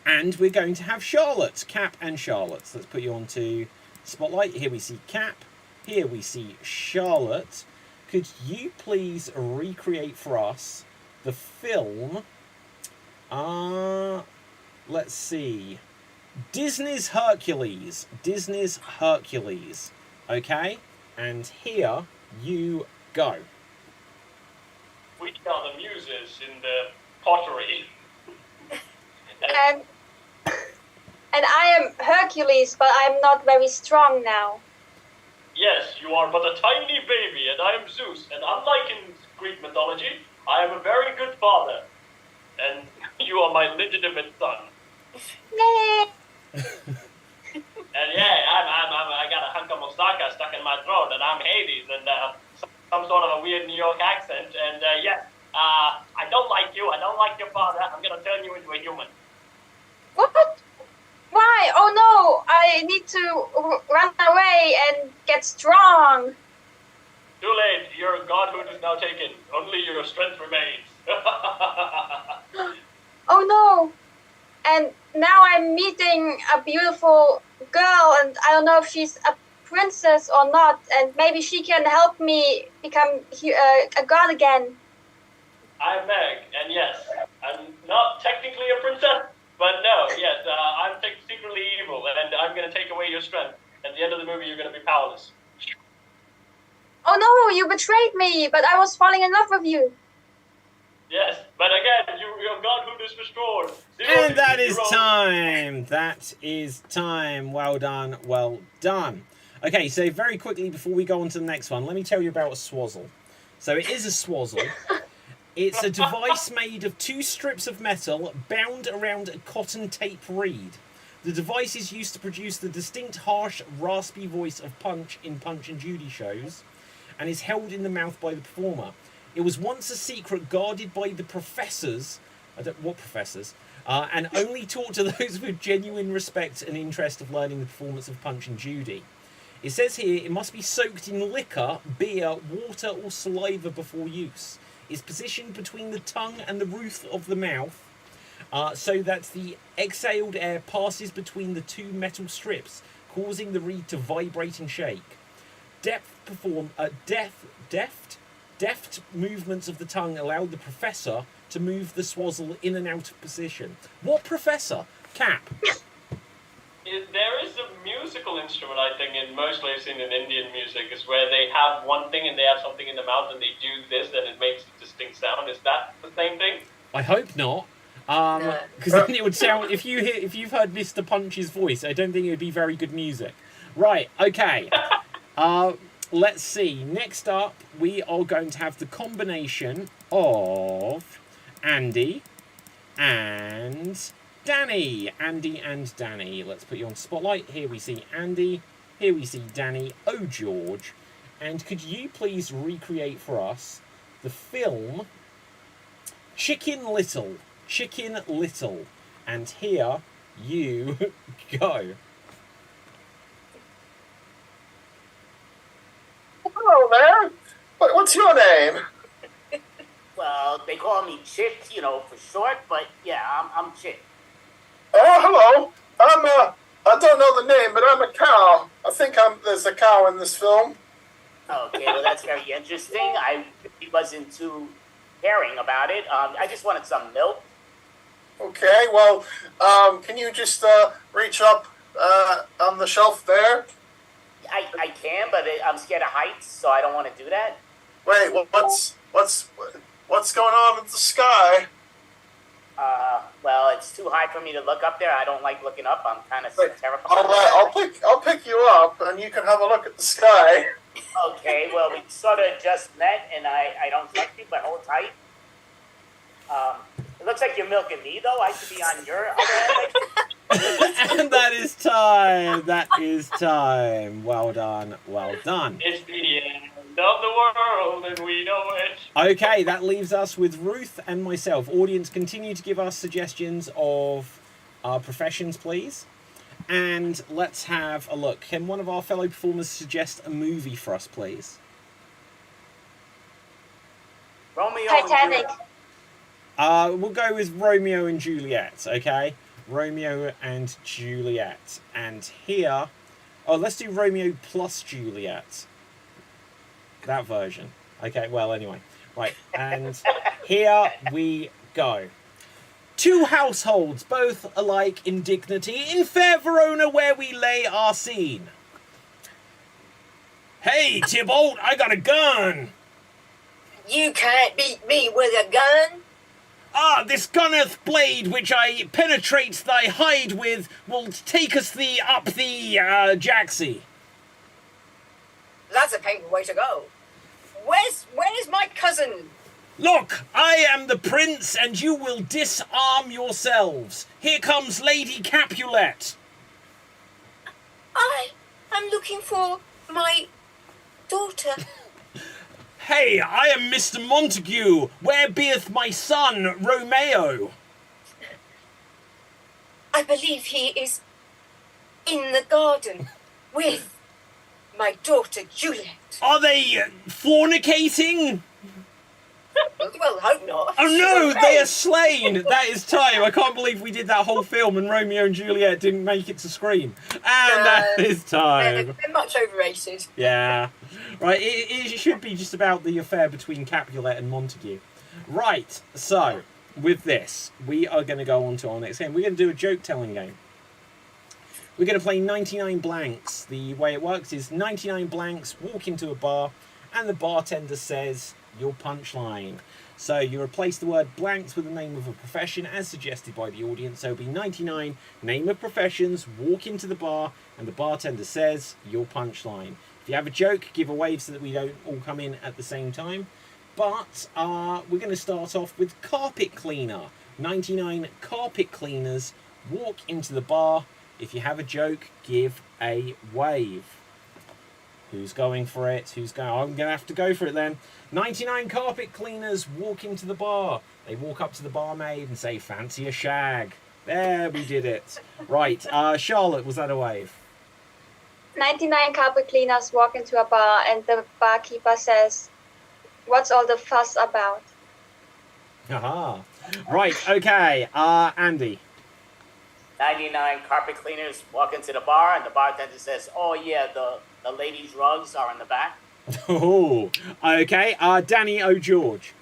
S1: And we're going to have Charlotte. Cap and Charlotte. So let's put you onto Spotlight. Here we see Cap. Here we see Charlotte. Could you please recreate for us the film? Let's see. Disney's Hercules. Disney's Hercules. Okay? And here you go.
S5: We are the muses in the pottery.
S3: And I am Hercules, but I'm not very strong now.
S5: Yes, you are but a tiny baby, and I am Zeus. And unlike in Greek mythology, I am a very good father. And you are my legitimate son.
S3: Yay!
S5: And yeah, I got a hunk of moustache stuck in my throat, and I'm Hades, and some sort of a weird New York accent. And yes, I don't like you. I don't like your father. I'm gonna turn you into a human.
S3: What? Why? Oh no! I need to run away and get strong.
S5: Too late. Your godhood is now taken. Only your strength remains.
S3: Oh no! And now I'm meeting a beautiful girl, and I don't know if she's a princess or not, and maybe she can help me become a god again.
S5: I'm Meg, and yes, I'm not technically a princess, but no, yes, I'm secretly evil, and I'm going to take away your strength. At the end of the movie, you're going to be powerless.
S3: Oh no, you betrayed me, but I was falling in love with you.
S5: Yes, but again, your godhood is restored.
S1: And that is time. That is time. Well done. Well done. Okay, so very quickly before we go on to the next one, let me tell you about a swazzle. So it is a swazzle. It's a device made of 2 strips of metal bound around a cotton tape reed. The device is used to produce the distinct, harsh, raspy voice of Punch in Punch and Judy shows, and is held in the mouth by the performer. It was once a secret guarded by the professors, what professors, and only taught to those with genuine respect and interest of learning the performance of Punch and Judy. It says here it must be soaked in liquor, beer, water or saliva before use. It's positioned between the tongue and the roof of the mouth so that the exhaled air passes between the 2 metal strips, causing the reed to vibrate and shake. Deft movements of the tongue allowed the professor to move the swazzle in and out of position. What professor? Cap.
S5: There is a musical instrument, I think, in mostly I've seen in Indian music, is where they have one thing and they have something in the mouth and they do this and it makes a distinct sound. Is that the same thing?
S1: I hope not. Because then it would sound, if you've heard Mr. Punch's voice, I don't think it would be very good music. Right, okay. Let's see. Next up, we are going to have the combination of Andy and Danny. Andy and Danny. Let's put you on Spotlight. Here we see Andy. Here we see Danny. Oh, George. And could you please recreate for us the film Chicken Little? Chicken Little. And here you go.
S4: Hello there. What's your name?
S6: Well, they call me Chick, for short, but yeah, I'm Chick.
S4: Oh, hello. I don't know the name, but I'm a cow. I think there's a cow in this film.
S6: Okay, well, that's very interesting. I really wasn't too caring about it. I just wanted some milk.
S4: Okay, well, can you just reach up on the shelf there?
S6: I can, but I'm scared of heights, so I don't want to do that.
S4: Wait, what's going on in the sky?
S6: Well, it's too high for me to look up there. I don't like looking up. I'm kind of
S4: Wait,
S6: terrified.
S4: I'll pick you up, and you can have a look at the sky.
S6: Okay, well, we sort of just met, and I don't trust you, but hold tight. It looks like you're milking me, though. I should be on your other end.
S1: And that is time. That is time. Well done. Well done.
S5: It's the end of the world, and we know it.
S1: Okay, that leaves us with Ruth and myself. Audience, continue to give us suggestions of our professions, please. And let's have a look. Can one of our fellow performers suggest a movie for us, please?
S6: Romeo
S3: Titanic.
S6: and Juliet.
S1: We'll go with Romeo and Juliet, okay? Romeo and Juliet. And here... Oh, let's do Romeo plus Juliet. That version. Okay, well, anyway. Right, and here we go. Two households, both alike in dignity, in fair Verona where we lay our scene. Hey, Tybalt, I got a gun!
S2: You can't beat me with a gun.
S1: Ah, this gunneth blade which I penetrate thy hide with will take us up the Jacksy.
S2: That's a painful way to go. Where's my cousin?
S1: Look, I am the prince, and you will disarm yourselves. Here comes Lady Capulet.
S2: I am looking for my daughter.
S1: Hey, I am Mr. Montague. Where beeth my son, Romeo?
S2: I believe he is in the garden with my daughter Juliet.
S1: Are they fornicating?
S2: Well, hope not.
S1: Oh no, they are slain! That is time. I can't believe we did that whole film and Romeo and Juliet didn't make it to screen. And that is time.
S2: They're much overrated.
S1: Yeah. Right, it should be just about the affair between Capulet and Montague. Right, so, with this, we are going to go on to our next game. We're going to do a joke-telling game. We're going to play 99 blanks. The way it works is 99 blanks, walk into a bar, and the bartender says your punchline. So you replace the word blanks with the name of a profession as suggested by the audience. So it'll be 99 name of professions, walk into the bar, and the bartender says your punchline. If you have a joke, give a wave so that we don't all come in at the same time. But we're going to start off with carpet cleaner. 99 carpet cleaners walk into the bar. If you have a joke, give a wave. Who's going for it? I'm going to have to go for it then. 99 carpet cleaners walk into the bar. They walk up to the barmaid and say, fancy a shag. There, we did it. Right, Charlotte, was that a wave?
S3: 99 carpet cleaners walk into a bar and the barkeeper says, what's all the fuss about?
S1: Aha. Right, okay. Andy.
S6: 99 carpet cleaners walk into the bar, and the bartender says, oh, yeah, the ladies' rugs are in the back.
S1: Oh, okay. Danny O'George.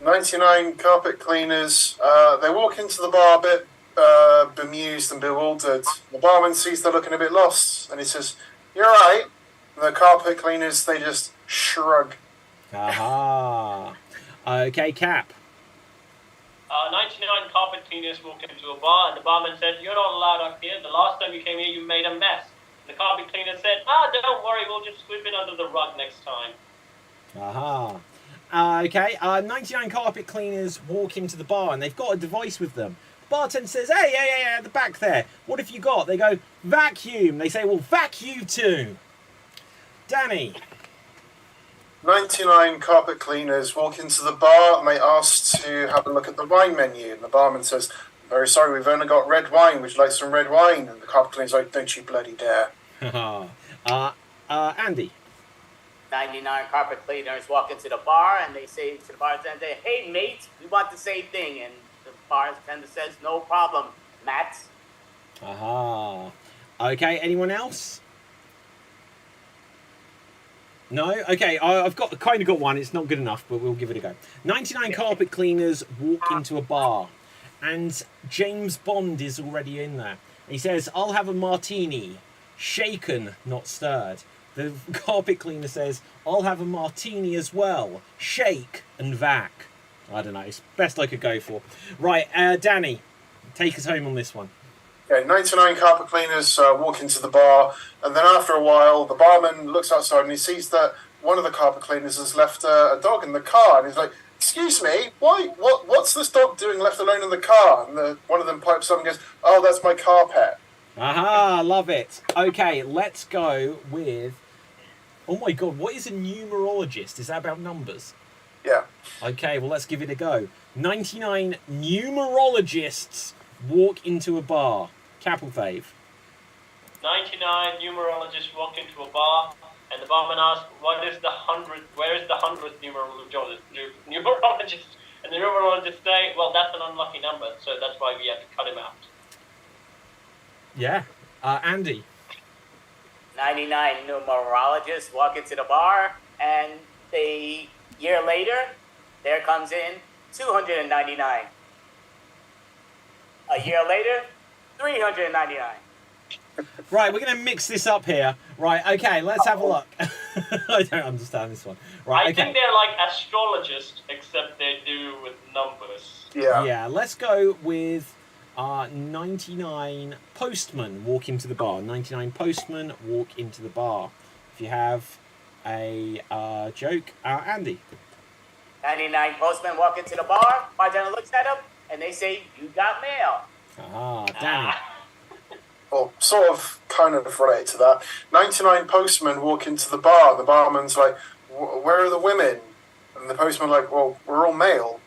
S4: 99 carpet cleaners, they walk into the bar a bit bemused and bewildered. The barman sees they're looking a bit lost, and he says, you're right. And the carpet cleaners, they just shrug.
S1: Aha. Okay, Cap.
S5: 99 carpet cleaners walk into a bar, and the barman said, you're not allowed up here. The last time you came here, you made a mess. The carpet cleaner said, don't worry, we'll just sweep it under the rug next time.
S1: Aha. Okay, 99 carpet cleaners walk into the bar, and they've got a device with them. The bartender says, hey, at the back there, what have you got? They go, vacuum. They say, well, vacuum too. Danny.
S4: 99 carpet cleaners walk into the bar and they ask to have a look at the wine menu. And the barman says, very sorry, we've only got red wine. Would you like some red wine? And the carpet cleaner's like, don't you bloody dare.
S1: Andy.
S6: 99 carpet cleaners walk into the bar, and they say to the bartender, hey, mate, we want the same thing. And the bartender says, no problem, Matt.
S1: Aha. Okay, anyone else? No? Okay, I've kind of got one. It's not good enough, but we'll give it a go. 99 carpet cleaners walk into a bar, and James Bond is already in there. He says, I'll have a martini, shaken, not stirred. The carpet cleaner says, I'll have a martini as well, shake and vac. I don't know, it's best I could go for. Right, Danny, take us home on this one.
S4: Okay, 99 carpet cleaners walk into the bar, and then after a while, the barman looks outside and he sees that one of the carpet cleaners has left a dog in the car, and he's like, "Excuse me, why? What's this dog doing left alone in the car?" And one of them pipes up and goes, "Oh, that's my car pet."
S1: Aha, love it. Okay, let's go with... Oh my god, what is a numerologist? Is that about numbers?
S4: Yeah.
S1: Okay, well, let's give it a go. 99 numerologists walk into a bar. Capital Fave.
S5: 99 numerologists walk into a bar, and the barman asks, where is the 100th numerologist? And the numerologists say, well, that's an unlucky number, so that's why we have to cut him out.
S1: Yeah. Andy.
S6: 99 numerologists walk into the bar, and a year later, there comes in 299. A year later, 399.
S1: Right, we're going to mix this up here. Right, okay, let's have a look. I don't understand this one. Right,
S5: I
S1: okay.
S5: think they're like astrologists, except they do with numbers.
S4: Yeah.
S1: Yeah, let's go with 99 postmen walk into the bar. 99 postmen walk into the bar. If you have a joke, Andy.
S6: 99 postmen walk into the bar, bartender looks at them, and they say, you got mail.
S1: Danny.
S4: Well, sort of, kind of related to that. 99 postmen walk into the bar. The barman's like, "Where are the women?" And the postman like, "Well, we're all male."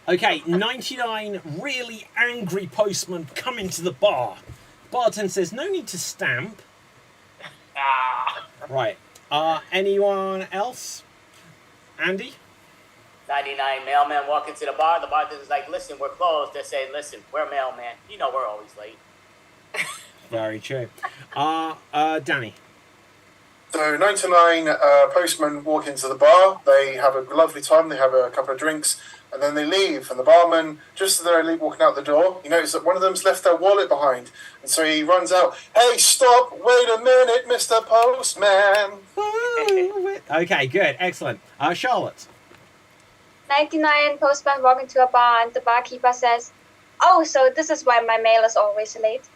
S1: Okay, 99 really angry postmen come into the bar. Bartender says, no need to stamp. Right. Anyone else? Andy?
S6: 99 mailmen walk into the bar. The bartender's like, listen, we're closed. They say, listen, we're mailmen. You know we're always late.
S1: Very true. Danny?
S4: So 99 postmen walk into the bar. They have a lovely time. They have a couple of drinks, and then they leave. And the barman, just as they're walking out the door, he notices that one of them's left their wallet behind. And so he runs out, "Hey, stop! Wait a minute, Mr. Postman!"
S1: Okay, good. Excellent. Charlotte?
S3: 99 postmen walk into a bar and the barkeeper says, "Oh, so this is why my mail is always late."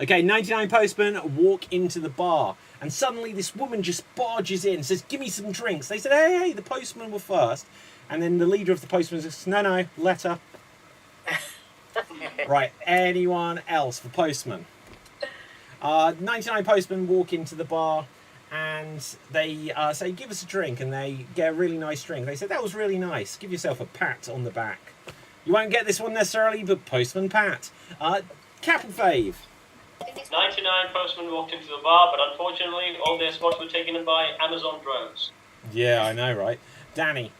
S1: Okay, 99 postmen walk into the bar, and suddenly this woman just barges in and says, "Give me some drinks." They said, hey, the postmen were first. And then the leader of the postmen says, no, letter. Right, anyone else for postman? 99 postmen walk into the bar, and they say, "Give us a drink," and they get a really nice drink. They say, "That was really nice. Give yourself a pat on the back." You won't get this one necessarily, but postman pat. Cap and Fave.
S5: 99 postmen walked into the bar, but unfortunately, all their spots were taken in by Amazon drones.
S1: Yeah, I know, right? Danny.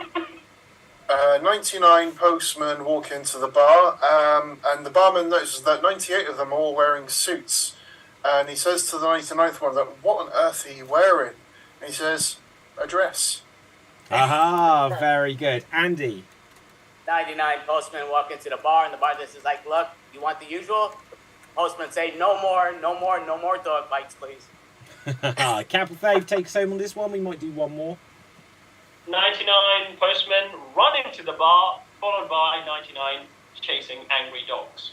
S4: 99 postmen walk into the bar, and the barman notices that 98 of them are all wearing suits. And he says to the 99th one, that, "What on earth are you wearing?" And he says, "A dress."
S1: Aha, very good. Andy.
S6: 99 postmen walk into the bar, and the bartender's like, look, you want the usual? Postman say, no more dog bites, please.
S1: Cap and Fave, take us home on this one. We might do one more.
S5: 99 postmen run into the bar, followed by 99 chasing angry dogs.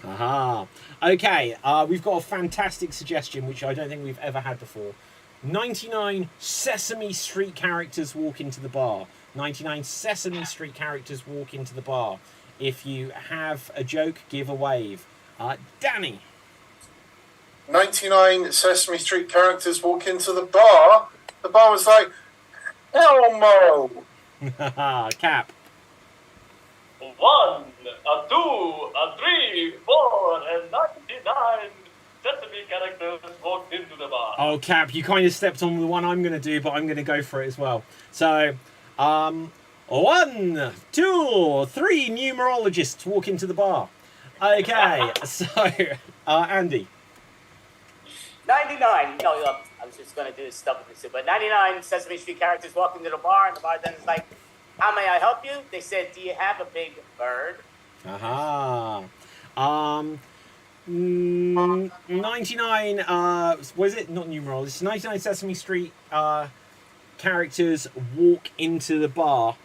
S1: Aha. Okay, we've got a fantastic suggestion, which I don't think we've ever had before. 99 Sesame Street characters walk into the bar. 99 Sesame Street characters walk into the bar. If you have a joke, give a wave. Danny.
S4: 99 Sesame Street characters walk into the bar. The bar was like, "Elmo!"
S1: Cap.
S5: 1, 2, 3, 4, and 99 Sesame characters walked into the bar.
S1: Oh, Cap, you kind of stepped on the one I'm going to do, but I'm going to go for it as well. So, 1, 2, 3 numerologists walk into the bar. Okay, so, Andy.
S6: 99. No, look, I was just going to do this stuff with this, but 99 Sesame Street characters walk into the bar, and the bartender's like, "How may I help you?" They said, "Do you have a big bird?"
S1: Aha. 99, was it? Not numerals. It's 99 Sesame Street characters walk into the bar,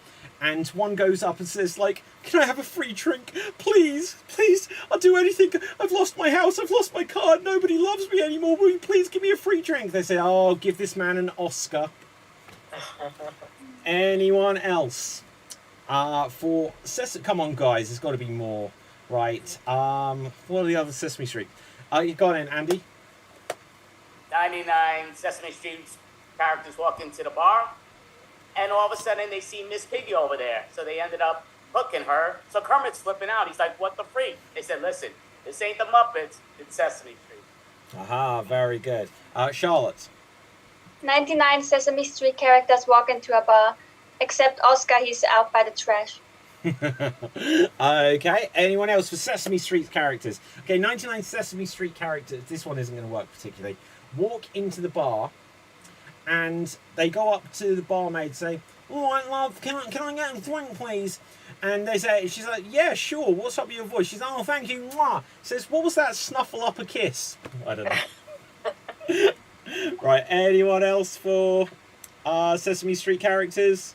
S1: and one goes up and says, like, "Can I have a free drink? Please, please, I'll do anything. I've lost my house, I've lost my car, nobody loves me anymore. Will you please give me a free drink?" They say, "Oh, give this man an Oscar." Anyone else? Come on, guys, there's got to be more. Right, what are the other Sesame Street? You got in, Andy?
S6: 99 Sesame Street characters walk into the bar, and all of a sudden they see Miss Piggy over there. So they ended up hooking her. So Kermit's flipping out. He's like, "What the freak?" They said, "Listen, this ain't the Muppets, it's Sesame Street."
S1: Aha, very good. Charlotte?
S3: 99 Sesame Street characters walk into a bar, except Oscar, he's out by the trash.
S1: Okay, anyone else for Sesame Street characters? Okay, 99 Sesame Street characters, this one isn't going to work particularly, walk into the bar, and they go up to the barmaid and say, "All right, love, can I get a drink, please?" And they say, she's like, "Yeah, sure, what's up with your voice?" She's like, "Oh, thank you, mwah." Says, "What was that, snuffle up a kiss?" I don't know. Right, anyone else for Sesame Street characters?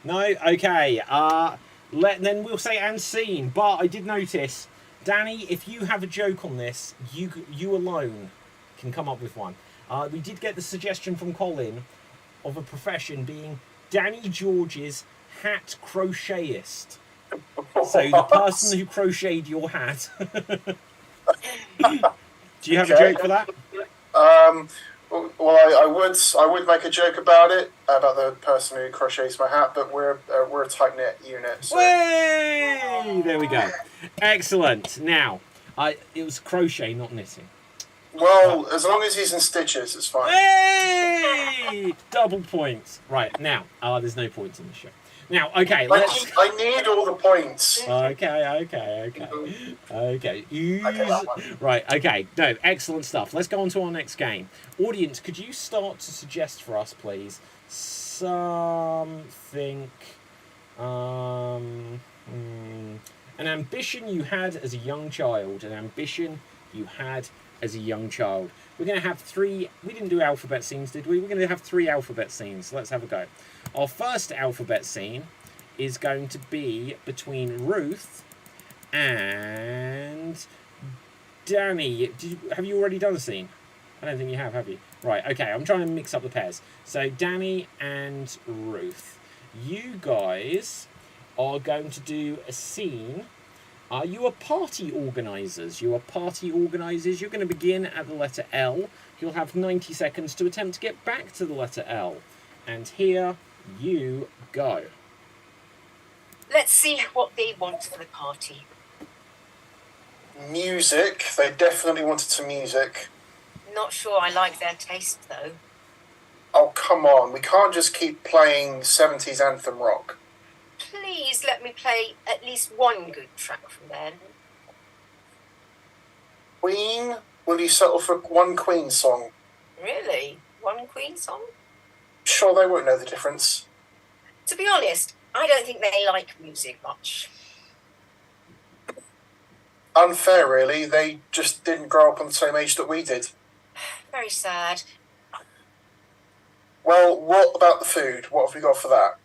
S1: No? Okay, then we'll say and scene. But I did notice, Danny, if you have a joke on this, you alone can come up with one. We did get the suggestion from Colin of a profession being Danny George's hat crochetist. So the person who crocheted your hat. Do you have a joke for that?
S4: Well, I would make a joke about it, about the person who crochets my hat, but we're a tight knit unit. So.
S1: Way! There we go. Excellent. Now, it was crochet, not knitting.
S4: Well, as long as he's in stitches, it's fine.
S1: Hey! Double points. Right now, there's no points in the show. Now, okay, let's.
S4: I need all the points.
S1: Okay. Right, okay. No, excellent stuff. Let's go on to our next game. Audience, could you start to suggest for us, please, something, an ambition you had as a young child, We're going to have 3, we didn't do alphabet scenes, did we? We're going to have 3 alphabet scenes. Let's have a go. Our first alphabet scene is going to be between Ruth and Danny. Have you already done a scene? I don't think you have you? Right, okay, I'm trying to mix up the pairs. So Danny and Ruth. You guys are going to do a scene. You are party organisers. You're going to begin at the letter L. You'll have 90 seconds to attempt to get back to the letter L. And here you go.
S2: Let's see what they want for the party.
S4: Music. They definitely wanted some music.
S2: Not sure I like their taste, though.
S4: Oh, come on. We can't just keep playing 70s anthem rock.
S2: Please let me play at least one good track from them.
S4: Queen? Will you settle for one Queen song?
S2: Really? One Queen song?
S4: Sure, they won't know the difference.
S2: To be honest, I don't think they like music much.
S4: Unfair, really. They just didn't grow up on the same age that we did.
S2: Very sad.
S4: Well, what about the food? What have we got for that?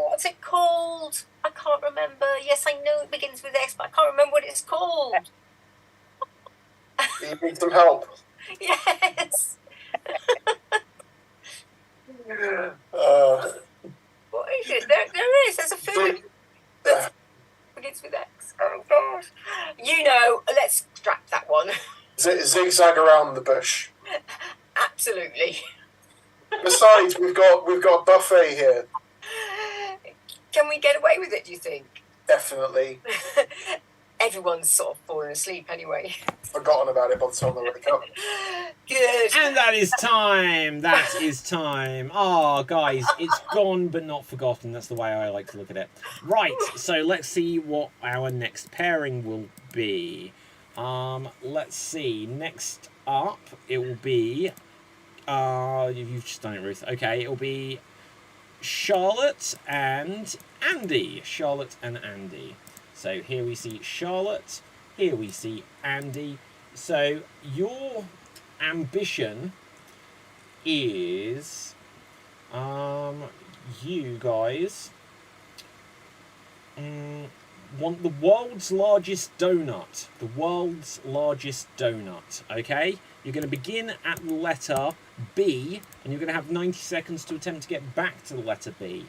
S2: What's it called? I can't remember. Yes, I know it begins with S, but I can't remember what it's called.
S4: You need some help.
S2: Yes. What is it? There is. There's a food that begins with X. Oh gosh. You know. Let's scrap that one.
S4: Zigzag around the bush.
S2: Absolutely.
S4: Besides, we've got a buffet here.
S2: Can we get away with it, do you think?
S4: Definitely.
S2: everyone's sort of fallen asleep anyway.
S4: Forgotten about it by the time I wake up.
S2: Good.
S1: And that is time. That is time. Oh, guys, it's gone but not forgotten. That's the way I like to look at it. Right, so let's see what our next pairing will be. Let's see. Next up, it will be... you've just done it, Ruth. Okay, it will be Charlotte and Andy. Charlotte and Andy. So here we see Charlotte. Here we see Andy. So your ambition is you guys want the world's largest donut. The world's largest donut. Okay? You're going to begin at the letter B, and you're going to have 90 seconds to attempt to get back to the letter B.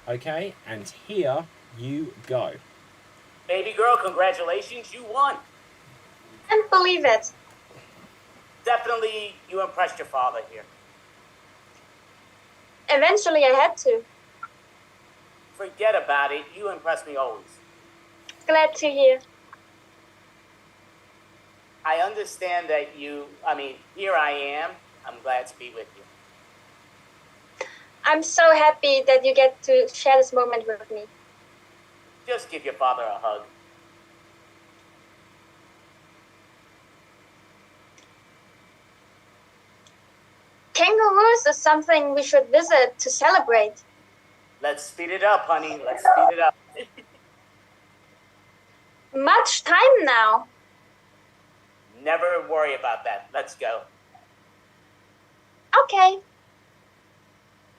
S1: Okay? And here you go.
S6: Baby girl, congratulations, you won.
S3: Can't believe it.
S6: Definitely, you impressed your father here.
S3: Eventually, I had to.
S6: Forget about it. You impress me always.
S3: Glad to hear.
S6: I understand that here I am. I'm glad to be with you.
S3: I'm so happy that you get to share this moment with me.
S6: Just give your father a hug.
S3: Kangaroos is something we should visit to celebrate.
S6: Let's speed it up, honey. Let's speed it up.
S3: Much time now.
S6: Never worry about that. Let's go.
S3: Okay.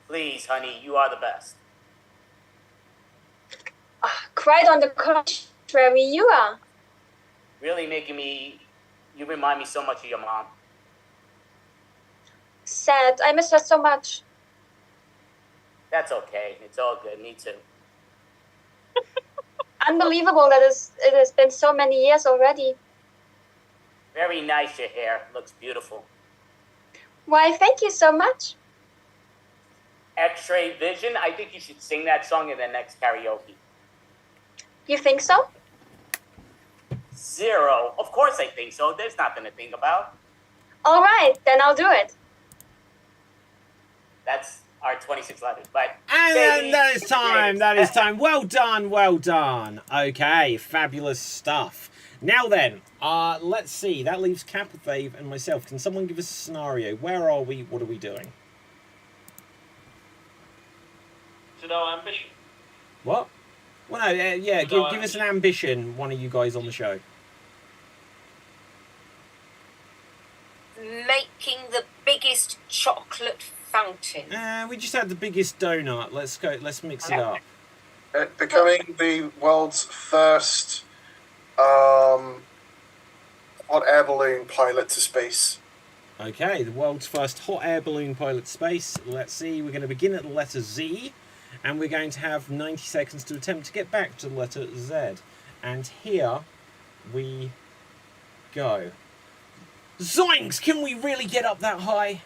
S6: Please, honey, you are the best.
S3: Quite on the contrary, you are.
S6: Really you remind me so much of your mom.
S3: Sad. I miss her so much.
S6: That's okay. It's all good. Me too.
S3: Unbelievable that it has been so many years already.
S6: Very nice, your hair. Looks beautiful.
S3: Why, thank you so much.
S6: X-ray vision. I think you should sing that song in the next karaoke.
S3: You think so?
S6: 0. Of course I think so. There's nothing to think about.
S3: All right, then I'll do it.
S6: That's our 26 letters. But
S1: And that is time. That is time. Well done. Well done. Okay, fabulous stuff. Now then, let's see. That leaves Capithave and myself. Can someone give us a scenario? Where are we? What are we doing?
S5: To know ambition.
S1: What? Well, no, yeah, give us an ambition, one of you guys on the show.
S2: Making the biggest chocolate fountain.
S1: We just had the biggest donut. Let's go. Let's mix it up.
S4: Becoming the world's first hot air balloon pilot to space.
S1: Okay, the world's first hot air balloon pilot to space. Let's see. We're going to begin at the letter Z, and we're going to have 90 seconds to attempt to get back to the letter Z. And here we go. Zoinks! Can we really get up that high?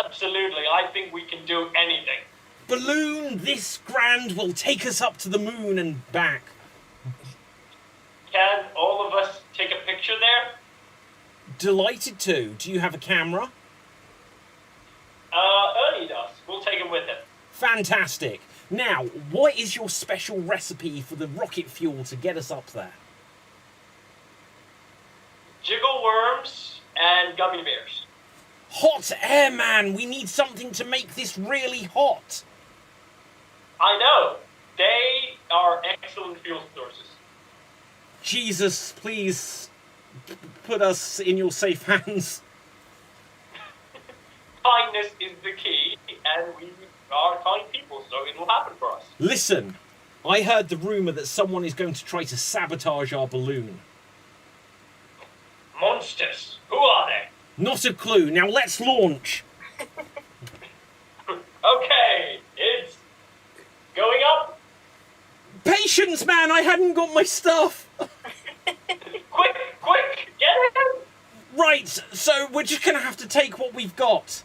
S5: Absolutely. I think we can do anything.
S1: Balloon this grand will take us up to the moon and back.
S5: Can all of us take a picture there?
S1: Delighted to. Do you have a camera?
S5: Ernie does. We'll take him with him.
S1: Fantastic. Now, what is your special recipe for the rocket fuel to get us up there?
S5: Jiggle worms and gummy bears.
S1: Hot air, man! We need something to make this really hot.
S5: I know. They are excellent fuel sources.
S1: Jesus, please put us in your safe hands.
S5: Kindness is the key, and we are kind people, so it will happen for us.
S1: Listen, I heard the rumour that someone is going to try to sabotage our balloon.
S5: Monsters. Who are they?
S1: Not a clue. Now let's launch.
S5: Okay, it's going up.
S1: Patience, man! I hadn't got my stuff.
S5: Quick, get it.
S1: Right, so we're just going to have to take what we've got.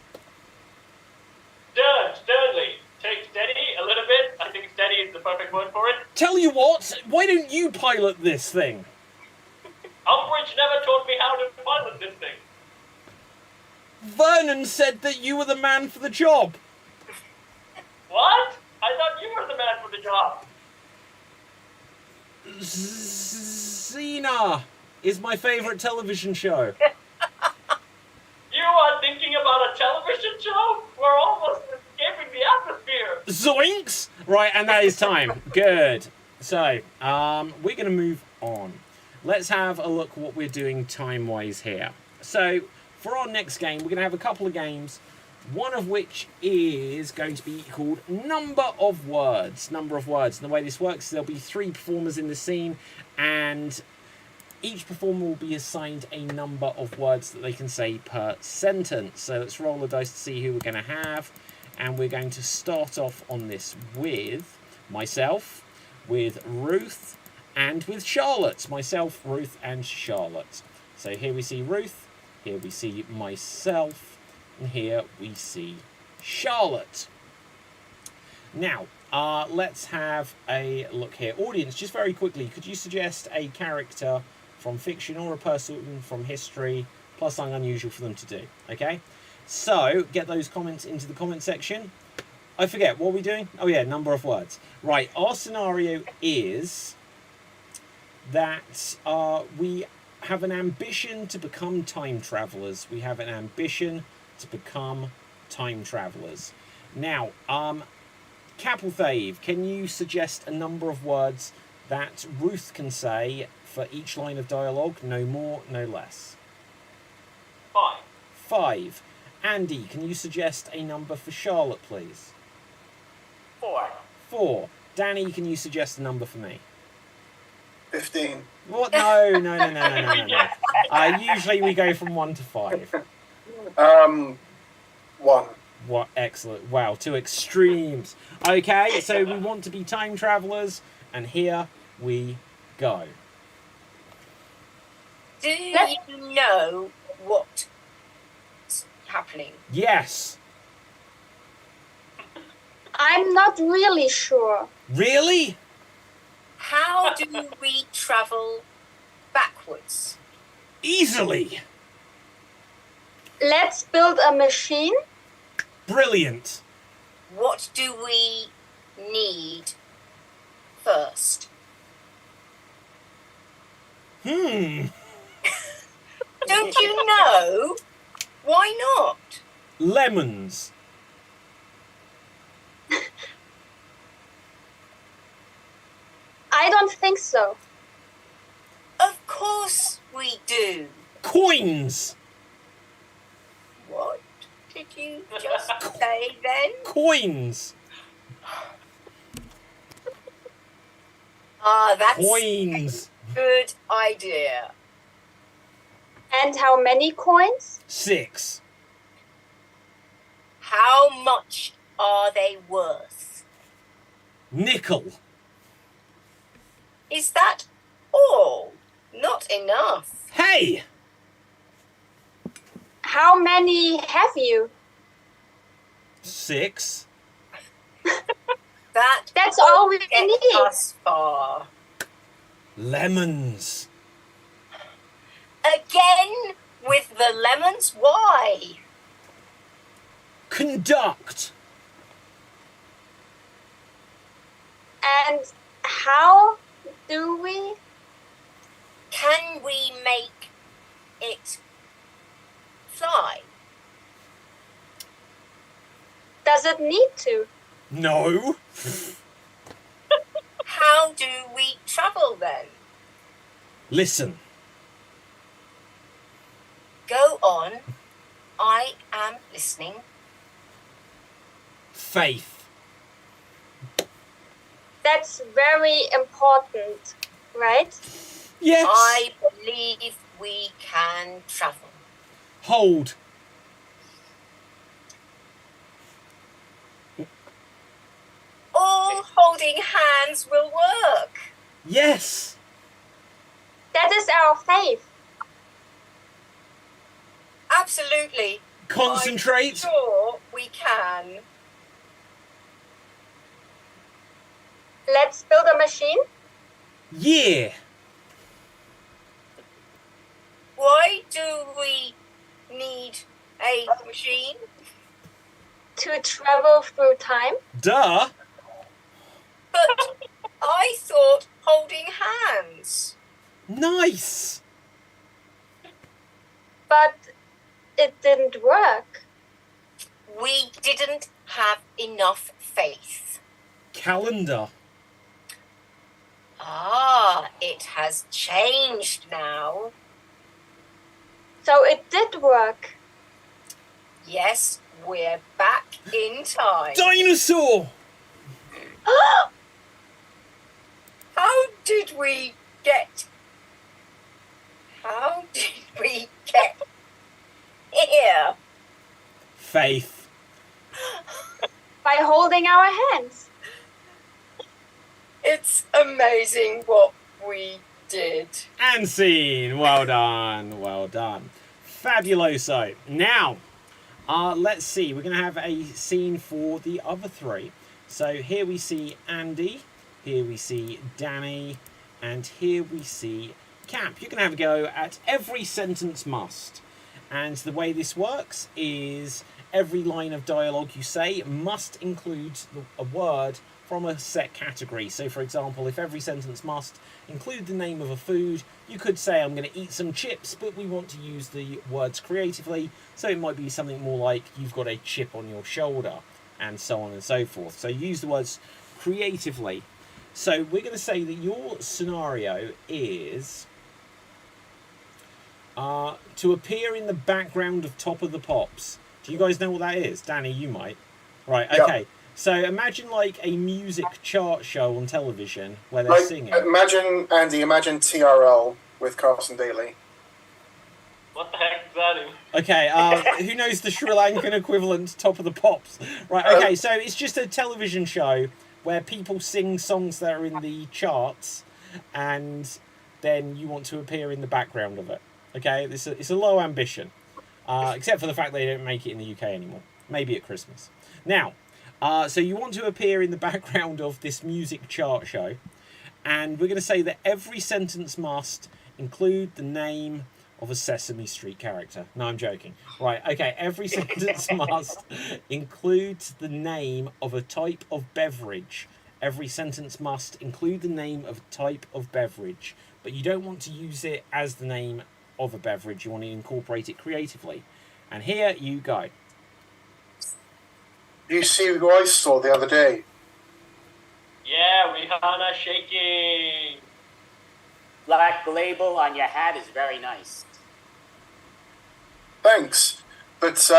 S5: Sternly. Take steady a little bit. I think steady Uncanny is the perfect word for it.
S1: Tell you what, why don't you pilot this thing?
S5: Umbridge never taught me how to pilot this thing.
S1: Vernon said that you were the man for the job.
S5: What? I thought you were the man for the job.
S1: Xena is my favourite television show.
S5: You are thinking about a television show? We're almost escaping the atmosphere.
S1: Zoinks! Right, and that is time. Good. So, we're going to move on. Let's have a look what we're doing time-wise here. So, for our next game, we're going to have a couple of games, one of which is going to be called Number of Words. Number of Words. And the way this works is there'll be 3 performers in the scene, and each performer will be assigned a number of words that they can say per sentence. So let's roll the dice to see who we're going to have. And we're going to start off on this with myself, with Ruth, and with Charlotte. Myself, Ruth, and Charlotte. So here we see Ruth, here we see myself, and here we see Charlotte. Now, let's have a look here. Audience, just very quickly, could you suggest a character from fiction or a person from history, plus something unusual for them to do, okay? So, get those comments into the comment section. I forget, what are we doing? Oh yeah, number of words. Right, our scenario is that we have an ambition to become time travelers. We have an ambition to become time travelers. Now, Capelthave, can you suggest a number of words that Ruth can say for each line of dialogue? No more, no less.
S5: 5.
S1: 5. Andy, can you suggest a number for Charlotte, please?
S6: 4.
S1: 4. Danny, can you suggest a number for me?
S4: 15.
S1: What? No. Usually we go from 1 to 5.
S4: 1.
S1: What? Excellent. Wow, 2 extremes. Okay, so we want to be time travelers, and here we go.
S2: Do you know what's happening?
S1: Yes.
S3: I'm not really sure.
S1: Really?
S2: How do we travel backwards?
S1: Easily.
S3: Let's build a machine.
S1: Brilliant.
S2: What do we need first?
S1: Hmm.
S2: Don't you know? Why not?
S1: Lemons.
S3: I don't think so.
S2: Of course we do.
S1: Coins.
S2: What did you just say then?
S1: Coins.
S2: That's
S1: Coins.
S2: a good idea.
S3: And how many coins?
S1: 6.
S2: How much are they worth?
S1: Nickel.
S2: Is that all? Not enough.
S1: Hey.
S3: How many have you?
S1: 6.
S3: That's all we
S2: Get
S3: need.
S2: us far.
S1: Lemons.
S2: Again with the lemons? Why?
S1: Conduct.
S3: And how do we?
S2: Can we make it fly?
S3: Does it need to?
S1: No.
S2: How do we travel then?
S1: Listen.
S2: Go on. I am listening.
S1: Faith.
S3: That's very important, right?
S1: Yes.
S2: I believe we can travel.
S1: Hold.
S2: All holding hands will work.
S1: Yes.
S3: That is our faith.
S2: Absolutely.
S1: Concentrate.
S2: I'm sure we can.
S3: Let's build a machine.
S1: Yeah.
S2: Why do we need a machine?
S3: To travel through time.
S1: Duh.
S2: But I thought holding hands.
S1: Nice.
S3: But it didn't work.
S2: We didn't have enough faith.
S1: Calendar.
S2: Ah, it has changed now.
S3: So it did work.
S2: Yes, we're back in time.
S1: Dinosaur.
S2: How did we get here?
S1: Faith.
S3: By holding our hands.
S2: It's amazing what we did.
S1: And scene. Well done. Well done. Fabuloso. Now, let's see. We're going to have a scene for the other three. So here we see Andy. Here we see Danny. And here we see Cap. You can have a go at every sentence must. And the way this works is every line of dialogue you say must include a word from a set category. So, for example, if every sentence must include the name of a food, you could say, I'm going to eat some chips, but we want to use the words creatively. So it might be something more like, you've got a chip on your shoulder, and so on and so forth. So use the words creatively. So we're going to say that your scenario is to appear in the background of Top of the Pops. Do you guys know what that is? Danny, you might. Right, okay.
S4: Yeah.
S1: So imagine like a music chart show on television where they're singing.
S4: Imagine, Andy, imagine TRL with Carson Daly.
S5: What the heck is that?
S1: Okay, who knows the Sri Lankan equivalent to Top of the Pops? Right, okay, so it's just a television show where people sing songs that are in the charts, and then you want to appear in the background of it. Okay, it's a low ambition, except for the fact they don't make it in the UK anymore. Maybe at Christmas. Now, so you want to appear in the background of this music chart show, and we're going to say that every sentence must include the name of a Sesame Street character. No, I'm joking. Right, okay, every sentence must include the name of a type of beverage. Every sentence must include the name of a type of beverage, but you don't want to use it as the name of a beverage. You want to incorporate it creatively. And here you go.
S4: You see who I saw the other day?
S5: Yeah, Rihanna shaking.
S6: Black label on your hat is very nice.
S4: Thanks. But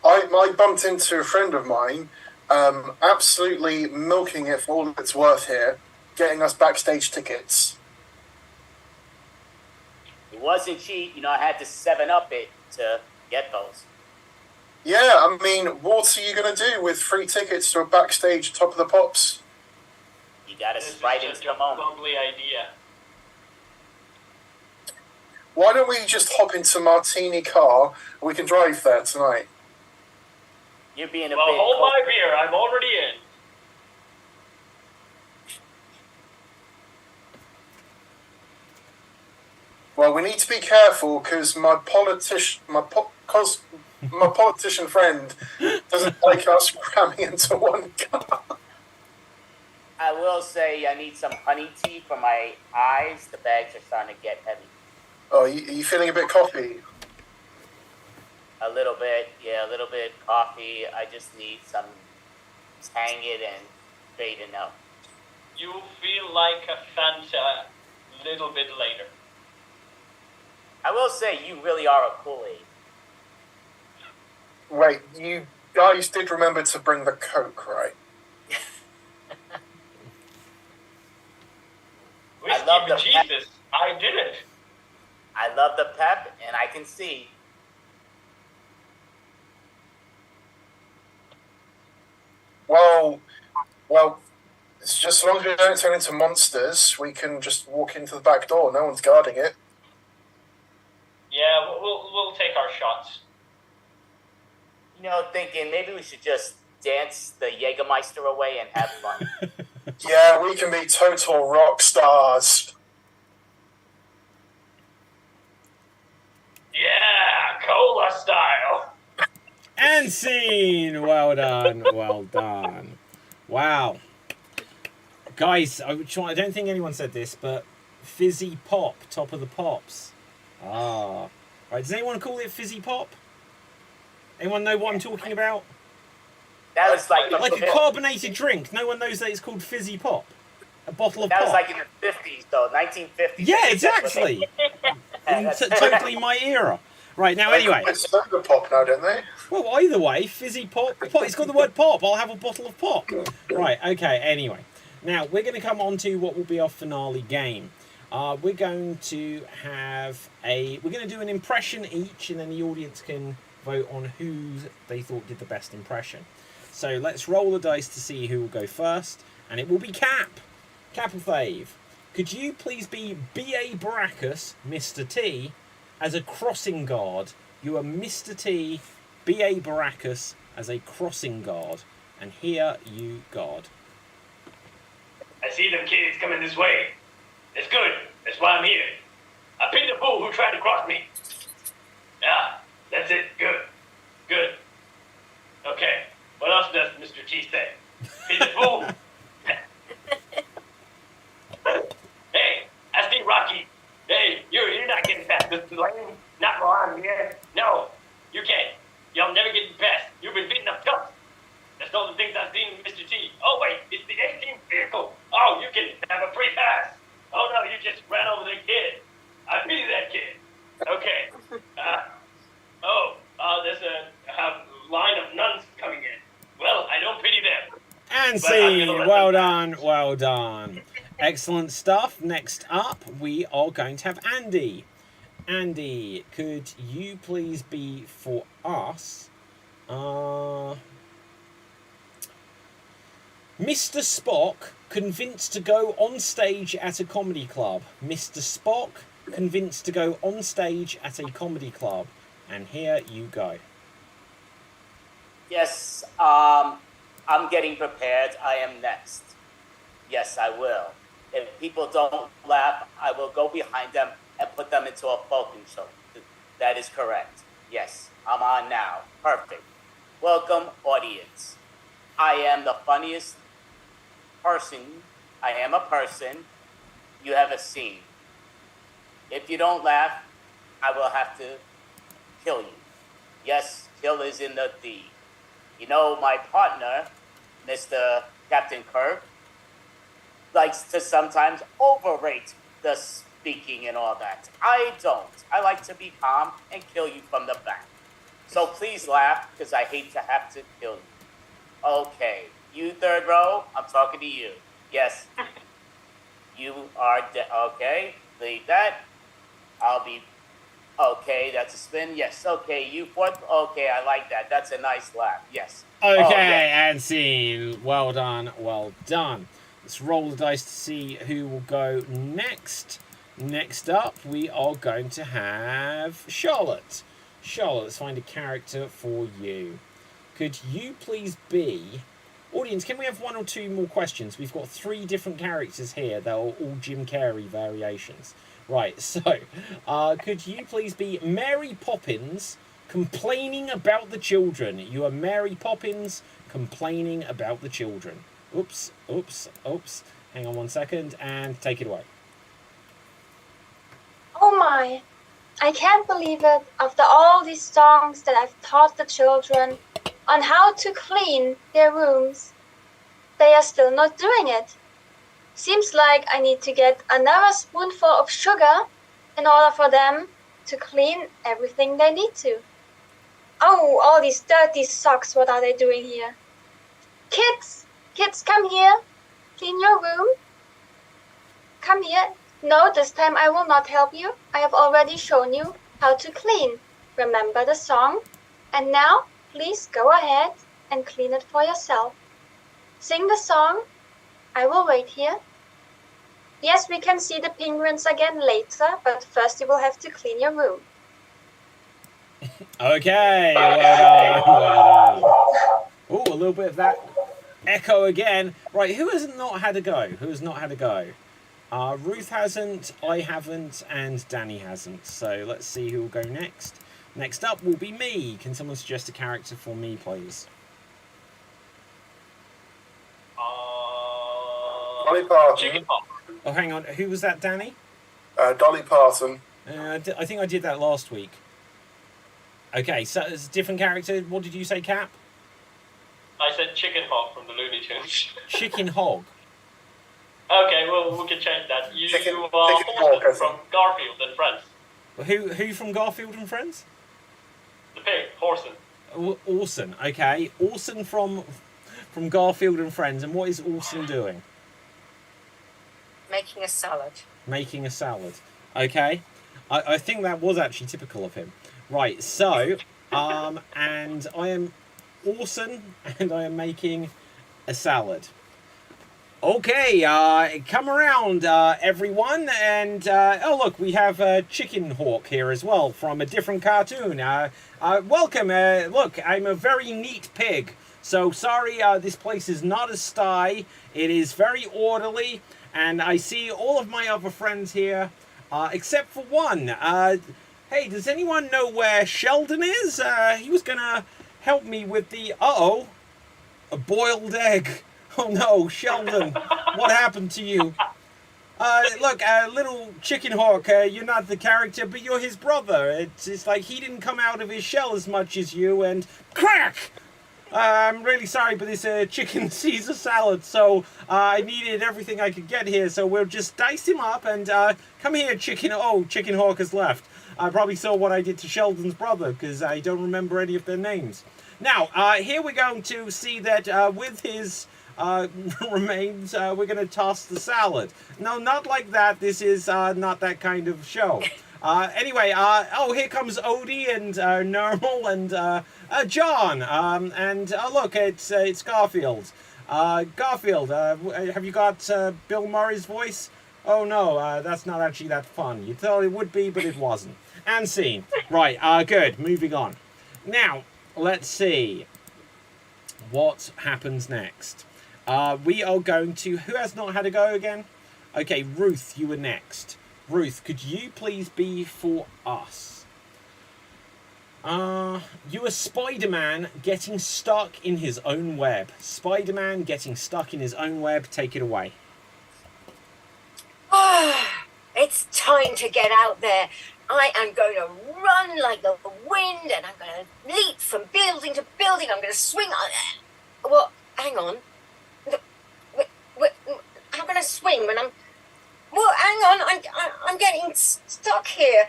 S4: I bumped into a friend of mine, absolutely milking it for all it's worth here, getting us backstage tickets.
S6: It wasn't cheap, I had to 7-Up it to get those.
S4: Yeah, I mean, what are you going to do with free tickets to a backstage Top of the Pops?
S6: You gotta
S5: This is
S6: sprite into
S5: such
S6: the
S5: a
S6: moment.
S5: bubbly idea.
S4: Why don't we just hop into Martini car and we can drive there tonight?
S6: You're being a
S5: Well,
S6: bit
S5: hold
S6: cold.
S5: my beer. I'm already in.
S4: Well, we need to be careful because my politician friend doesn't like us cramming into one car.
S6: I will say I need some honey tea for my eyes. The bags are starting to get heavy.
S4: Oh, you feeling a bit coffee?
S6: A little bit, yeah, a little bit coffee. I just need some tang it and fade it out.
S5: You feel like a Fanta a little bit later.
S6: I will say you really are a Kool-Aid.
S4: Wait, you guys did remember to bring the Coke, right?
S5: Whiskey
S6: love the
S5: Jesus, I did it.
S6: I love the pep, and I can see.
S4: Well, it's just as long as we don't turn into monsters, we can just walk into the back door. No one's guarding it.
S5: Yeah, we'll take our shots.
S6: Thinking maybe we should just dance the Jägermeister away and have fun.
S4: Yeah, we can be total rock stars.
S5: Yeah, cola style.
S1: And scene. Well done. Well done. Wow. Guys, I don't think anyone said this, but fizzy pop, top of the pops. Ah. Right, does anyone call it fizzy pop? Anyone know what I'm talking about?
S6: That was like
S1: Like a carbonated drink. No one knows that it's called fizzy pop. A bottle of
S6: that
S1: pop.
S6: was like in the 50s, though, 1950s.
S1: Yeah, exactly. Totally my era. Right, now anyway.
S4: It's soda pop now, don't they?
S1: Well, either way, fizzy pop. It's got the word pop. I'll have a bottle of pop. Right, okay, anyway. Now, we're going to come on to what will be our finale game. We're going to we're going to do an impression each, and then the audience can vote on who they thought did the best impression. So let's roll the dice to see who will go first, and it will be Cap. Cap of Fave. Could you please be B.A. Baracus, Mr. T, as a crossing guard? You are Mr. T, B.A. Baracus as a crossing guard, and here you guard.
S5: I see them kids coming this way. It's good. That's why I'm here. I picked the fool who tried to cross me. Yeah, that's it. Good. Good. Okay. What else does Mr. T say? Pick the fool. Hey, I see Rocky. Hey, you're not getting past this lane. Not while I'm here. No, you can't. Y'all never getting past. You've been beating up tough. That's all the things I've seen in Mr. T. Oh, wait, it's the 18th vehicle. Oh, you can have a free pass. Oh, no, you just ran over the kid. I pity that kid. Okay. There's a line of nuns coming in. Well, I don't pity them.
S1: And scene. Well done. Well done. Excellent stuff. Next up, we are going to have Andy. Andy, could you please be for us Mr. Spock convinced to go on stage at a comedy club. Mr. Spock convinced to go on stage at a comedy club. And here you go.
S6: Yes, I'm getting prepared. I am next. Yes, I will. If people don't laugh, I will go behind them and put them into a Falcon show. That is correct. Yes, I'm on now. Perfect. Welcome, audience. I am the funniest person. I am a person you have seen. If you don't laugh, I will have to kill you. Yes, kill is in the D. You know, my partner, Mr. Captain Kirk, likes to sometimes overrate the speaking and all that. I don't. I like to be calm and kill you from the back. So please laugh, because I hate to have to kill you. Okay, you third row, I'm talking to you. Yes, you are okay, leave that. I'll be, okay, that's a spin. Yes, okay, you fourth, okay, I like that. That's a nice laugh, yes.
S1: Okay,
S6: yeah.
S1: and scene. Well done, well done. Let's roll the dice to see who will go next. Next up, we are going to have Charlotte. Charlotte, let's find a character for you. Could you please be... Audience, can we have one or two more questions? We've got 3 different characters here that are all Jim Carrey variations. Right, so, could you please be Mary Poppins complaining about the children? You are Mary Poppins complaining about the children. Oops. Hang on one second, and take it away.
S3: Oh my, I can't believe it. After all these songs that I've taught the children on how to clean their rooms, they are still not doing it. Seems like I need to get another spoonful of sugar in order for them to clean everything they need to. Oh, all these dirty socks, what are they doing here? Kids, come here. Clean your room. Come here. No, this time I will not help you. I have already shown you how to clean. Remember the song? And now, please go ahead and clean it for yourself. Sing the song. I will wait here. Yes, we can see the penguins again later, but first you will have to clean your room.
S1: Okay, well done. Oh, a little bit of that Echo again. Right, who has not had a go? Who has not had a go? Ruth hasn't, I haven't, and Danny hasn't. So let's see who will go next. Next up will be me. Can someone suggest a character for me, please?
S4: Dolly Parton.
S5: Chicken Hawk.
S1: Oh, hang on. Who was that, Danny?
S4: Dolly Parton.
S1: I think I did that last week. Okay, so it's a different character. What did you say, Cap?
S5: I said Chicken Hawk from the Looney Tunes.
S1: Chicken Hog.
S5: Okay, well, we can change that. You
S4: Chicken
S5: are
S4: Hawk, I
S5: Orson
S4: think.
S5: from Garfield and Friends.
S1: Who from Garfield and Friends?
S5: The pig, Orson.
S1: Orson. Okay, Orson from Garfield and Friends. And what is Orson doing?
S2: Making a salad.
S1: Making a salad. Okay, I think that was actually typical of him. Right, so and I am Orson, and I am making a salad. Okay, come around, everyone, and oh look, we have Chicken Hawk here as well from a different cartoon. Welcome. Look, I'm a very neat pig, so sorry. This place is not a sty. It is very orderly, and I see all of my other friends here, except for one. Hey, does anyone know where Sheldon is? He was gonna help me with the a boiled egg. Oh no, Sheldon, what happened to you? Look, little Chicken Hawk, you're not the character, but you're his brother. It's like he didn't come out of his shell as much as you, and crack! I'm really sorry, but this chicken Caesar salad, so I needed everything I could get here, so we'll just dice him up, and come here, Chicken... Oh, Chicken Hawk has left. I probably saw what I did to Sheldon's brother, because I don't remember any of their names. Now, here we're going to see that with his... remains, we're going to toss the salad. No, not like that. This is not that kind of show. Anyway, oh, here comes Odie and Normal and John. And look, it's Garfield. Garfield, have you got Bill Murray's voice? Oh no, that's not actually that fun. You thought it would be, but it wasn't. And scene. Right, good. Moving on. Now, let's see what happens next. We are going to... Who has not had a go again? Okay, Ruth, you were next. Ruth, could you please be for us? You are Spider-Man getting stuck in his own web. Spider-Man getting stuck in his own web. Take it away.
S2: It's time to get out there. I am going to run like the wind, and I'm going to leap from building to building. I'm going to swing. Well, hang on. I'm going to swing when I'm... Well, hang on. I'm getting stuck here.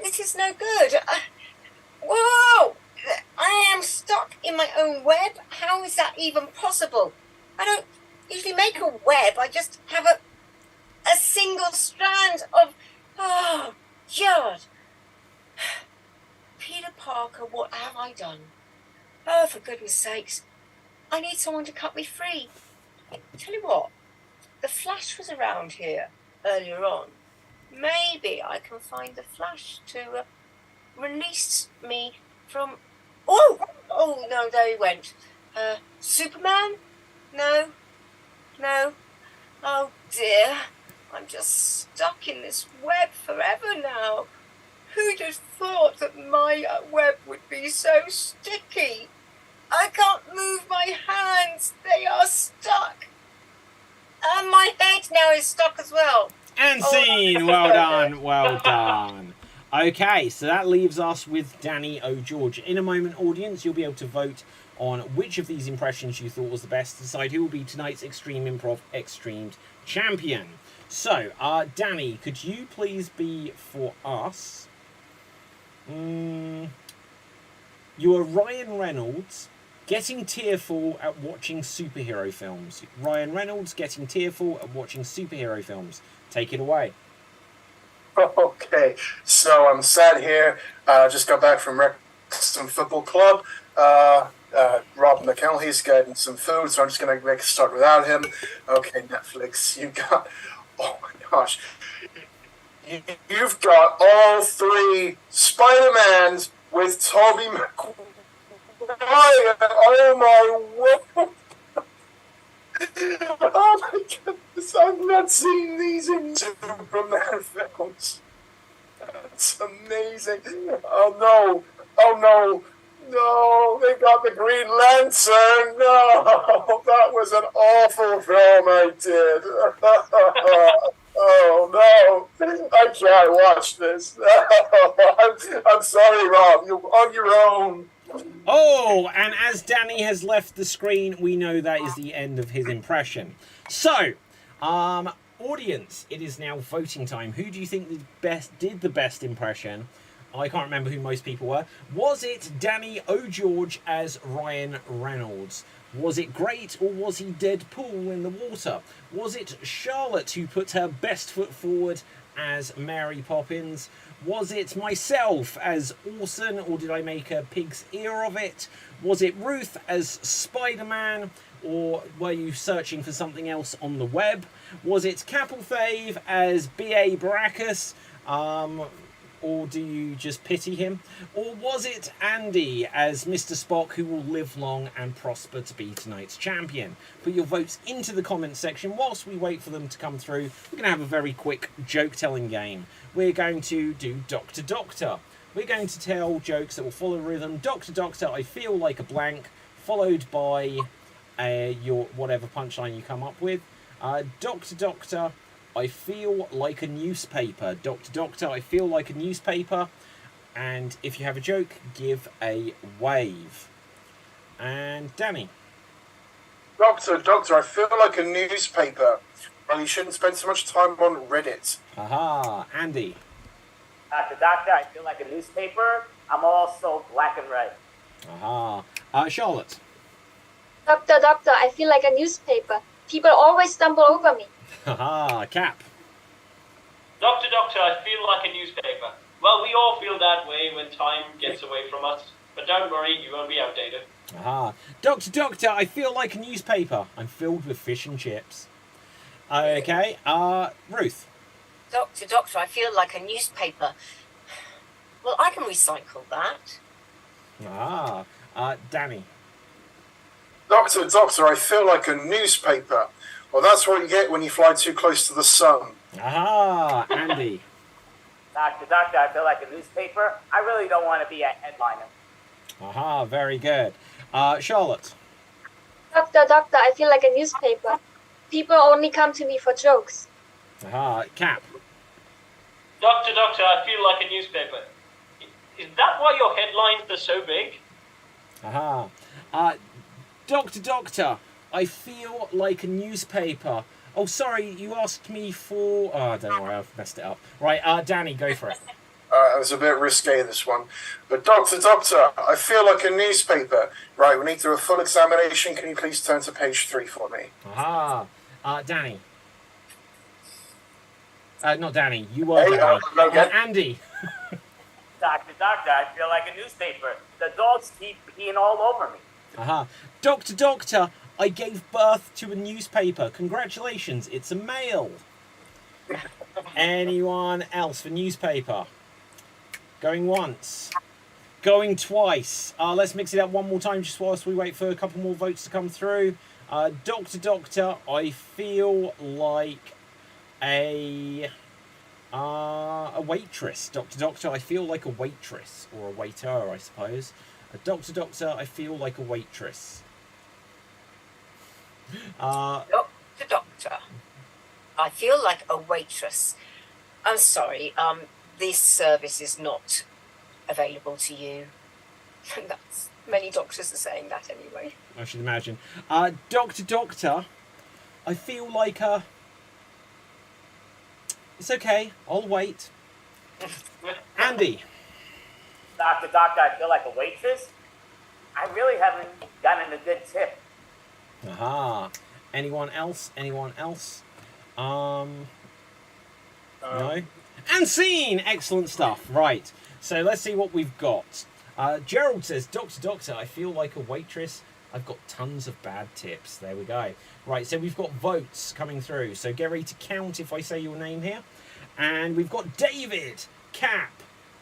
S2: This is no good. Whoa! I am stuck in my own web. How is that even possible? I don't usually make a web. I just have a single strand of... Oh, God. Peter Parker, what have I done? Oh, for goodness sakes. I need someone to cut me free. Tell you what, the Flash was around here earlier on. Maybe I can find the Flash to release me from... Oh, no, there he went. Superman? No. Oh, dear. I'm just stuck in this web forever now. Who'd have thought that my web would be so sticky? I can't move my hands. They are stuck. And my head now is stuck as well.
S1: And scene. Well done. Well done. Okay, so that leaves us with Danny O'George. In a moment, audience, you'll be able to vote on which of these impressions you thought was the best to decide who will be tonight's Extreme Improv Xstreamed champion. So, Danny, could you please be for us? You are Ryan Reynolds getting tearful at watching superhero films. Ryan Reynolds getting tearful at watching superhero films. Take it away.
S4: Okay, so I'm sat here. Just got back from Wrexham Football Club. Rob McElhey's getting some food, so I'm just going to make a start without him. Okay, Netflix, you got... Oh my gosh. You've got all three Spider-Mans with Tobey Maguire. Oh my word. Oh my goodness, I've not seen these in Superman films. That's amazing. Oh no. Oh no. No, they got the Green Lantern. No, that was an awful film I did. Oh no, I can't watch this. I'm sorry, Rob. You're on your own.
S1: Oh, and as Danny has left the screen, we know that is the end of his impression. So, audience, it is now voting time. Who do you think did the best impression? I can't remember who most people were. Was it Danny O'George as Ryan Reynolds? Was it great, or was he Deadpool in the water? Was it Charlotte who put her best foot forward as Mary Poppins? Was it myself as Orson, or did I make a pig's ear of it? Was it Ruth as Spider-Man, or were you searching for something else on the web? Was it Capelthave as B.A. Baracus, or do you just pity him? Or was it Andy as Mr. Spock, who will live long and prosper to be tonight's champion? Put your votes into the comments section whilst we wait for them to come through. We're going to have a very quick joke-telling game. We're going to do Doctor Doctor. We're going to tell jokes that will follow rhythm. Doctor Doctor, I feel like a blank, followed by your whatever punchline you come up with. Doctor Doctor, I feel like a newspaper. Doctor Doctor, I feel like a newspaper. And if you have a joke, give a wave. And Danny.
S4: Doctor, I feel like a newspaper. Well, you shouldn't spend so much time on Reddit.
S1: Aha. Andy.
S6: Doctor, I feel like a newspaper. I'm also black and red.
S1: Aha. Charlotte.
S3: Doctor, I feel like a newspaper. People always stumble over me.
S1: Haha. Cap.
S5: Doctor, I feel like a newspaper. Well, we all feel that way when time gets away from us. But don't worry, you won't be outdated.
S1: Aha. Doctor, I feel like a newspaper. I'm filled with fish and chips. Okay. Ruth.
S2: Doctor, I feel like a newspaper. Well, I can recycle that.
S1: Ah. Danny.
S4: Doctor, I feel like a newspaper. Well, that's what you get when you fly too close to the sun.
S1: Aha. Andy.
S6: Doctor, I feel like a newspaper. I really don't want to be a headliner.
S1: Aha. Very good. Charlotte.
S3: Doctor, I feel like a newspaper. People only come to me for jokes.
S1: Aha. Cap.
S5: Doctor, I feel like a newspaper. Is that why your headlines are so big?
S1: Aha. Doctor, I feel like a newspaper. Oh, sorry, you asked me for... Oh, don't worry, I've messed it up. Right, Danny, go for it.
S4: It was a bit risque, this one. But Doctor, I feel like a newspaper. Right, we need to do a full examination. Can you please turn to page 3 for me?
S1: Aha. Danny. Not Danny, you were
S4: okay.
S1: Andy.
S6: Doctor, I feel like a newspaper. The dogs keep peeing all over me.
S1: Aha. Doctor, I gave birth to a newspaper. Congratulations, it's a male. Anyone else for newspaper? Going once. Going twice. Let's mix it up one more time just whilst we wait for a couple more votes to come through. Doctor, I feel like a waitress. Doctor, I feel like a waitress. Or a waiter, I suppose. Doctor, I feel like a waitress.
S2: Doctor, I feel like a waitress. I'm sorry, this service is not available to you. That's many doctors are saying that anyway.
S1: I should imagine. Doctor, I feel like a... It's okay, I'll wait. Andy.
S6: Doctor, I feel like a waitress. I really haven't gotten a good tip.
S1: Aha. Anyone else? No? And scene! Excellent stuff. Right. So let's see what we've got. Gerald says, Doctor, I feel like a waitress. I've got tons of bad tips. There we go. Right, so we've got votes coming through. So get ready to count if I say your name here. And we've got David, Cap,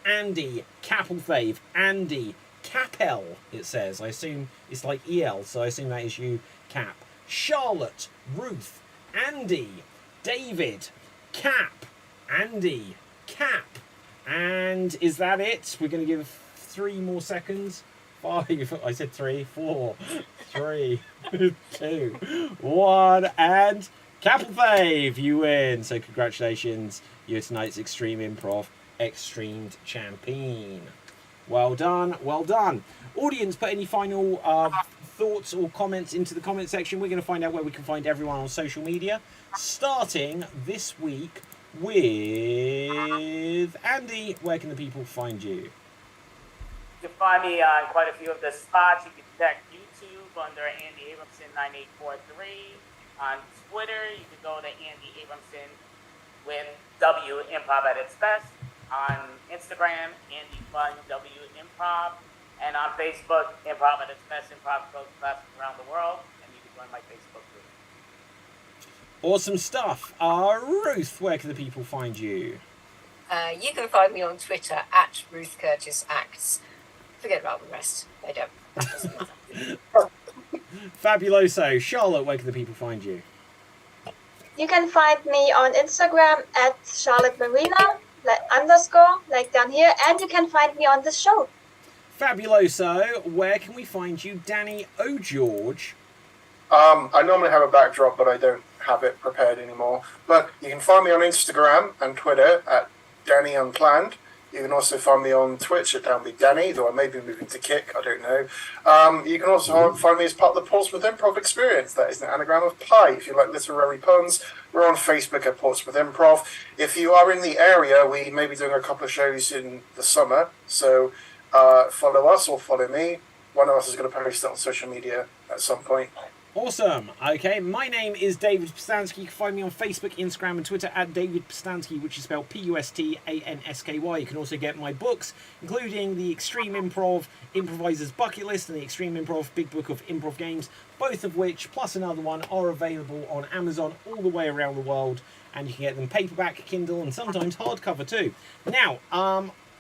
S1: Andy, Capelthave, Andy, Capel, it says. I assume it's like EL, so I assume that is you, Cap. Charlotte, Ruth, Andy, David, Cap, Andy, Cap. And is that it? We're going to give 3 more seconds. 5, I said 3, 4, 3, 2, 1, and Capital Fave, you win. So congratulations, you're tonight's Extreme Improv Xstreamed champion. Well done, well done. Audience, put any final thoughts or comments into the comment section. We're going to find out where we can find everyone on social media, starting this week with Andy. Where can the people find you?
S6: You can find me on quite a few of the spots. You can check YouTube under Andy Abramson 9843. On Twitter, you can go to Andy Abramson with W Improv at its best. On Instagram, Andy Fun W Improv. And on Facebook, Improv at its best, improv classes around the world. And you can join my Facebook group.
S1: Awesome stuff. Ruth, where can the people find you?
S2: You can find me on Twitter at Ruth Curtis Acts. Forget about the rest. They don't. That doesn't matter.
S1: Fabuloso. Charlotte, where can the people find you?
S3: You can find me on Instagram at Charlotte Marina, like down here, and you can find me on the show.
S1: Fabuloso. Where can we find you, Danny O'George?
S4: I normally have a backdrop, but I don't have it prepared anymore. But you can find me on Instagram and Twitter at Danny Unplanned. You can also find me on Twitch at DownbeatDanny, though I may be moving to Kick, I don't know. You can also find me as part of the Portsmouth Improv Experience. That is an anagram of pie. If you like literary puns, we're on Facebook at Portsmouth Improv. If you are in the area, we may be doing a couple of shows in the summer, so follow us or follow me. One of us is going to post it on social media at some point.
S1: Awesome. Okay, my name is David Pistansky. You can find me on Facebook, Instagram, and Twitter at David Pistansky, which is spelled Pustansky. You can also get my books, including the Extreme Improv Improviser's Bucket List and the Extreme Improv Big Book of Improv Games, both of which, plus another one, are available on Amazon all the way around the world, and you can get them paperback, Kindle, and sometimes hardcover too. Now,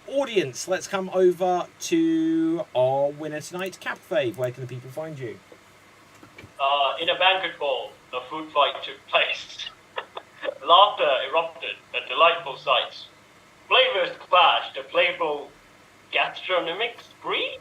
S1: audience, let's come over to our winner tonight, Cap Fave. Where can the people find you?
S5: In a banquet hall, a food fight took place. Laughter erupted at delightful sights. Flavors clashed, a playful gastronomic spree?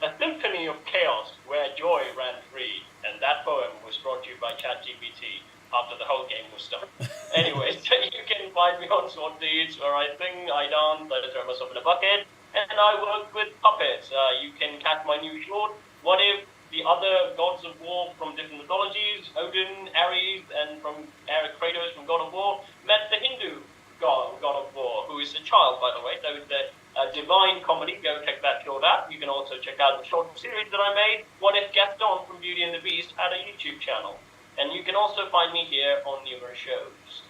S5: A symphony of chaos where joy ran free. And that poem was brought to you by ChatGPT after the whole game was done. Anyways, you can find me on Sword Deeds, where I sing, I dance, I throw myself in a bucket, and I work with puppets. You can catch my new short, What If the other gods of war from different mythologies, Odin, Ares, and from Kratos from God of War, met the Hindu god of war, who is a child, by the way. So it's a divine comedy. Go check that short out. You can also check out the short series that I made, What If Gaston from Beauty and the Beast, had a YouTube channel. And you can also find me here on numerous shows.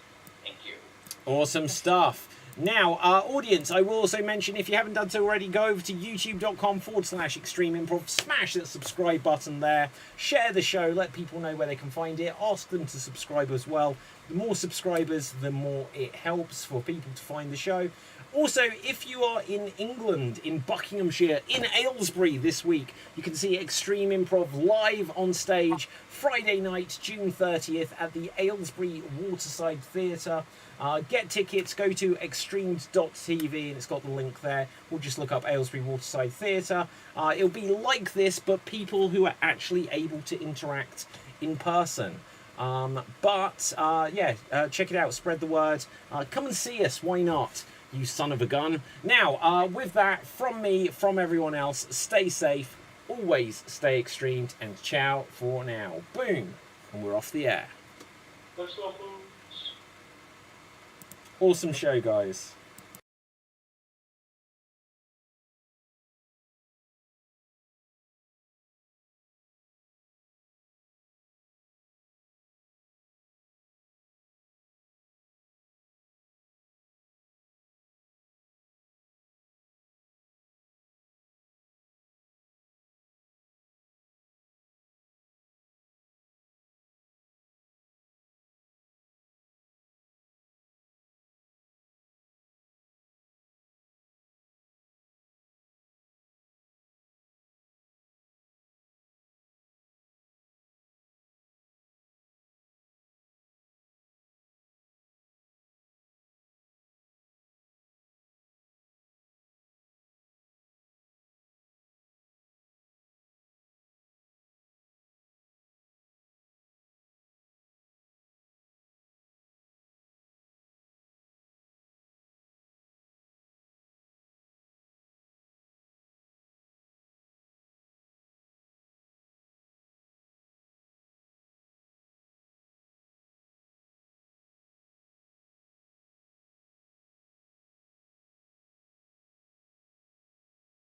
S5: Thank you.
S1: Awesome stuff. Now, audience, I will also mention, if you haven't done so already, go over to youtube.com/Extreme Improv, smash that subscribe button there, share the show, let people know where they can find it, ask them to subscribe as well. The more subscribers, the more it helps for people to find the show. Also, if you are in England, in Buckinghamshire, in Aylesbury this week, you can see Extreme Improv live on stage Friday night, June 30th at the Aylesbury Waterside Theatre. Get tickets, go to extremed.tv and it's got the link there. We'll just look up Aylesbury Waterside Theatre. It'll be like this, but people who are actually able to interact in person. Check it out, spread the word. Come and see us, why not? You son of a gun. Now, with that, from me, from everyone else, stay safe, always stay extremed, and ciao for now. Boom. And we're off the air. Awesome show, guys.